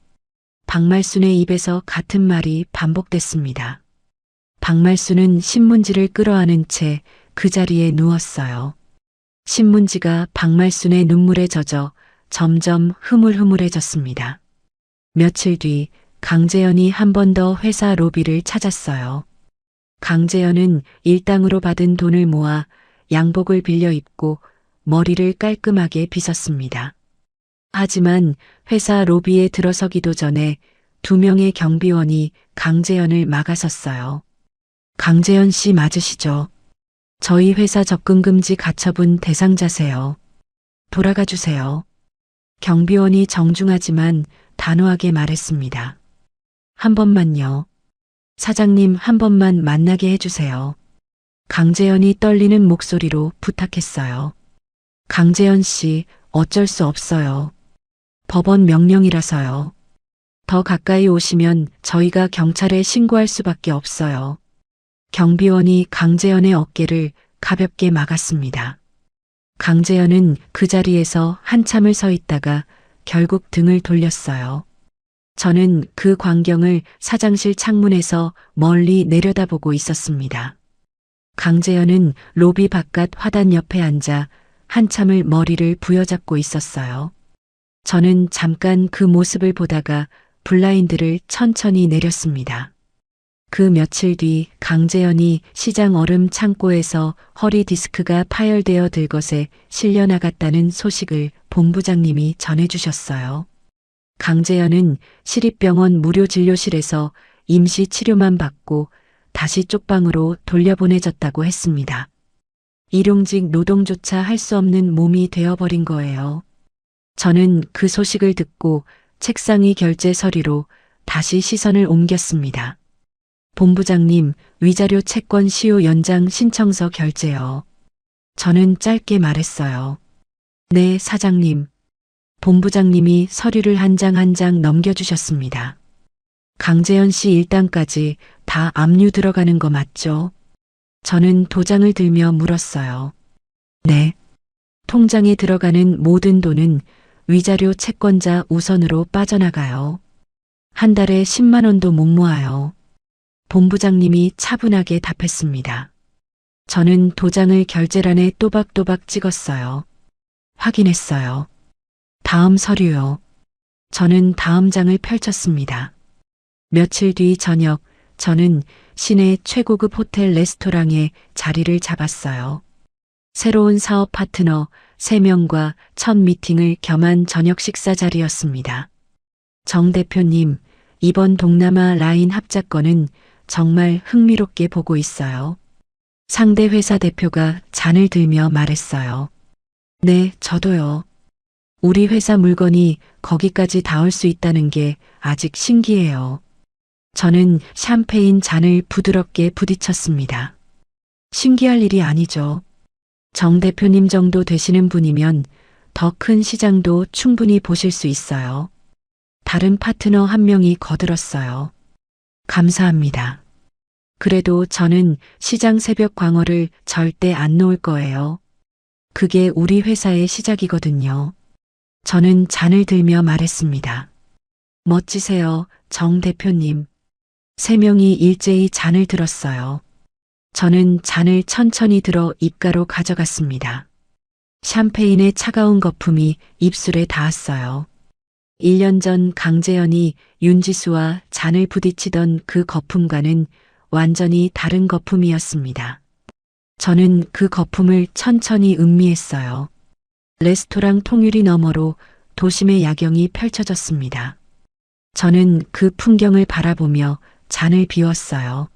박말순의 입에서 같은 말이 반복됐습니다. 박말순은 신문지를 끌어안은 채 그 자리에 누웠어요. 신문지가 박말순의 눈물에 젖어 점점 흐물흐물해졌습니다. 며칠 뒤 강재현이 한 번 더 회사 로비를 찾았어요. 강재현은 일당으로 받은 돈을 모아 양복을 빌려 입고 머리를 깔끔하게 빗었습니다. 하지만 회사 로비에 들어서기도 전에 2명의 경비원이 강재현을 막아섰어요. 강재현 씨 맞으시죠? 저희 회사 접근금지 가처분 대상자세요. 돌아가 주세요. 경비원이 정중하지만 단호하게 말했습니다. 한 번만요. 사장님 한 번만 만나게 해주세요. 강재현이 떨리는 목소리로 부탁했어요. 강재현 씨, 어쩔 수 없어요. 법원 명령이라서요. 더 가까이 오시면 저희가 경찰에 신고할 수밖에 없어요. 경비원이 강재현의 어깨를 가볍게 막았습니다. 강재현은 그 자리에서 한참을 서 있다가 결국 등을 돌렸어요. 저는 그 광경을 사장실 창문에서 멀리 내려다보고 있었습니다. 강재현은 로비 바깥 화단 옆에 앉아 한참을 머리를 부여잡고 있었어요. 저는 잠깐 그 모습을 보다가 블라인드를 천천히 내렸습니다. 그 며칠 뒤 강재현이 시장 얼음 창고에서 허리 디스크가 파열되어 들것에 실려 나갔다는 소식을 본부장님이 전해주셨어요. 강재현은 시립병원 무료진료실에서 임시 치료만 받고 다시 쪽방으로 돌려보내졌다고 했습니다. 일용직 노동조차 할 수 없는 몸이 되어버린 거예요. 저는 그 소식을 듣고 책상 위 결제 서류로 다시 시선을 옮겼습니다. 본부장님, 위자료 채권 시효 연장 신청서 결제요. 저는 짧게 말했어요. 네, 사장님. 본부장님이 서류를 한 장 한 장 넘겨주셨습니다. 강재현 씨 일당까지 다 압류 들어가는 거 맞죠? 저는 도장을 들며 물었어요. 네. 통장에 들어가는 모든 돈은 위자료 채권자 우선으로 빠져나가요. 한 달에 10만 원도 못 모아요. 본부장님이 차분하게 답했습니다. 저는 도장을 결제란에 또박또박 찍었어요. 확인했어요. 다음 서류요. 저는 다음 장을 펼쳤습니다. 며칠 뒤 저녁, 저는 시내 최고급 호텔 레스토랑에 자리를 잡았어요. 새로운 사업 파트너 3명과 첫 미팅을 겸한 저녁 식사 자리였습니다. 정 대표님, 이번 동남아 라인 합작권은 정말 흥미롭게 보고 있어요. 상대 회사 대표가 잔을 들며 말했어요. 네, 저도요. 우리 회사 물건이 거기까지 닿을 수 있다는 게 아직 신기해요. 저는 샴페인 잔을 부드럽게 부딪혔습니다. 신기할 일이 아니죠. 정 대표님 정도 되시는 분이면 더 큰 시장도 충분히 보실 수 있어요. 다른 파트너 한 명이 거들었어요. 감사합니다. 그래도 저는 시장 새벽 광어를 절대 안 놓을 거예요. 그게 우리 회사의 시작이거든요. 저는 잔을 들며 말했습니다. 멋지세요, 정 대표님. 3명이 일제히 잔을 들었어요. 저는 잔을 천천히 들어 입가로 가져갔습니다. 샴페인의 차가운 거품이 입술에 닿았어요. 1년 전 강재현이 윤지수와 잔을 부딪히던 그 거품과는 완전히 다른 거품이었습니다. 저는 그 거품을 천천히 음미했어요. 레스토랑 통유리 너머로 도심의 야경이 펼쳐졌습니다. 저는 그 풍경을 바라보며 잔을 비웠어요.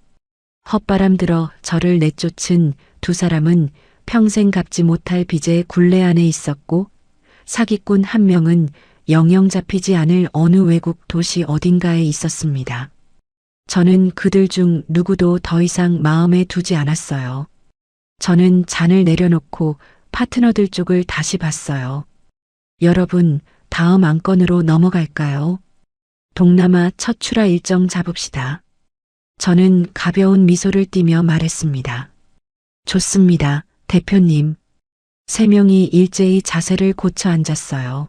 헛바람 들어 저를 내쫓은 2 사람은 평생 갚지 못할 빚의 굴레 안에 있었고 사기꾼 1명은 영영 잡히지 않을 어느 외국 도시 어딘가에 있었습니다. 저는 그들 중 누구도 더 이상 마음에 두지 않았어요. 저는 잔을 내려놓고 파트너들 쪽을 다시 봤어요. 여러분, 다음 안건으로 넘어갈까요? 동남아 첫 출하 일정 잡읍시다. 저는 가벼운 미소를 띠며 말했습니다. 좋습니다, 대표님. 세 명이 일제히 자세를 고쳐 앉았어요.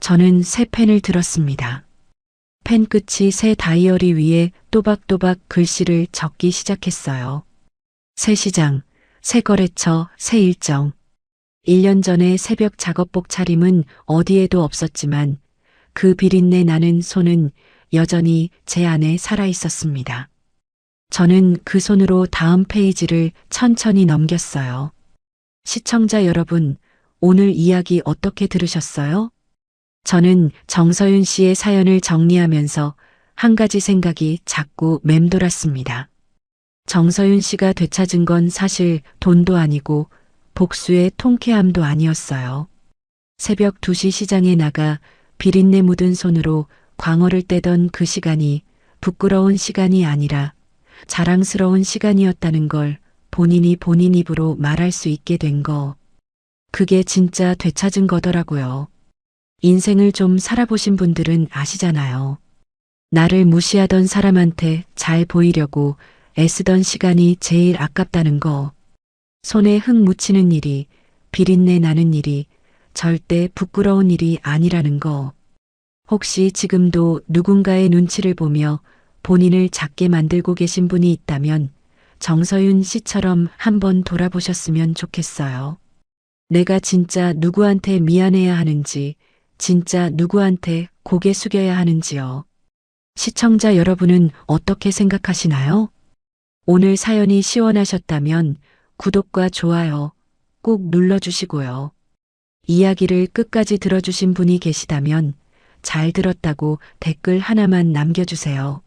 저는 새 펜을 들었습니다. 펜 끝이 새 다이어리 위에 또박또박 글씨를 적기 시작했어요. 새 시장, 새 거래처, 새 일정. 1년 전에 새벽 작업복 차림은 어디에도 없었지만 그 비린내 나는 손은 여전히 제 안에 살아 있었습니다. 저는 그 손으로 다음 페이지를 천천히 넘겼어요. 시청자 여러분, 오늘 이야기 어떻게 들으셨어요? 저는 정서윤 씨의 사연을 정리하면서 한 가지 생각이 자꾸 맴돌았습니다. 정서윤 씨가 되찾은 건 사실 돈도 아니고 복수의 통쾌함도 아니었어요. 새벽 2시 시장에 나가 비린내 묻은 손으로 광어를 떼던 그 시간이 부끄러운 시간이 아니라 자랑스러운 시간이었다는 걸 본인이 본인 입으로 말할 수 있게 된 거. 그게 진짜 되찾은 거더라고요. 인생을 좀 살아보신 분들은 아시잖아요. 나를 무시하던 사람한테 잘 보이려고 애쓰던 시간이 제일 아깝다는 거. 손에 흙 묻히는 일이, 비린내 나는 일이 절대 부끄러운 일이 아니라는 거. 혹시 지금도 누군가의 눈치를 보며 본인을 작게 만들고 계신 분이 있다면 정서윤 씨처럼 한번 돌아보셨으면 좋겠어요. 내가 진짜 누구한테 미안해야 하는지, 진짜 누구한테 고개 숙여야 하는지요. 시청자 여러분은 어떻게 생각하시나요? 오늘 사연이 시원하셨다면 구독과 좋아요 꼭 눌러주시고요. 이야기를 끝까지 들어주신 분이 계시다면 잘 들었다고 댓글 하나만 남겨주세요.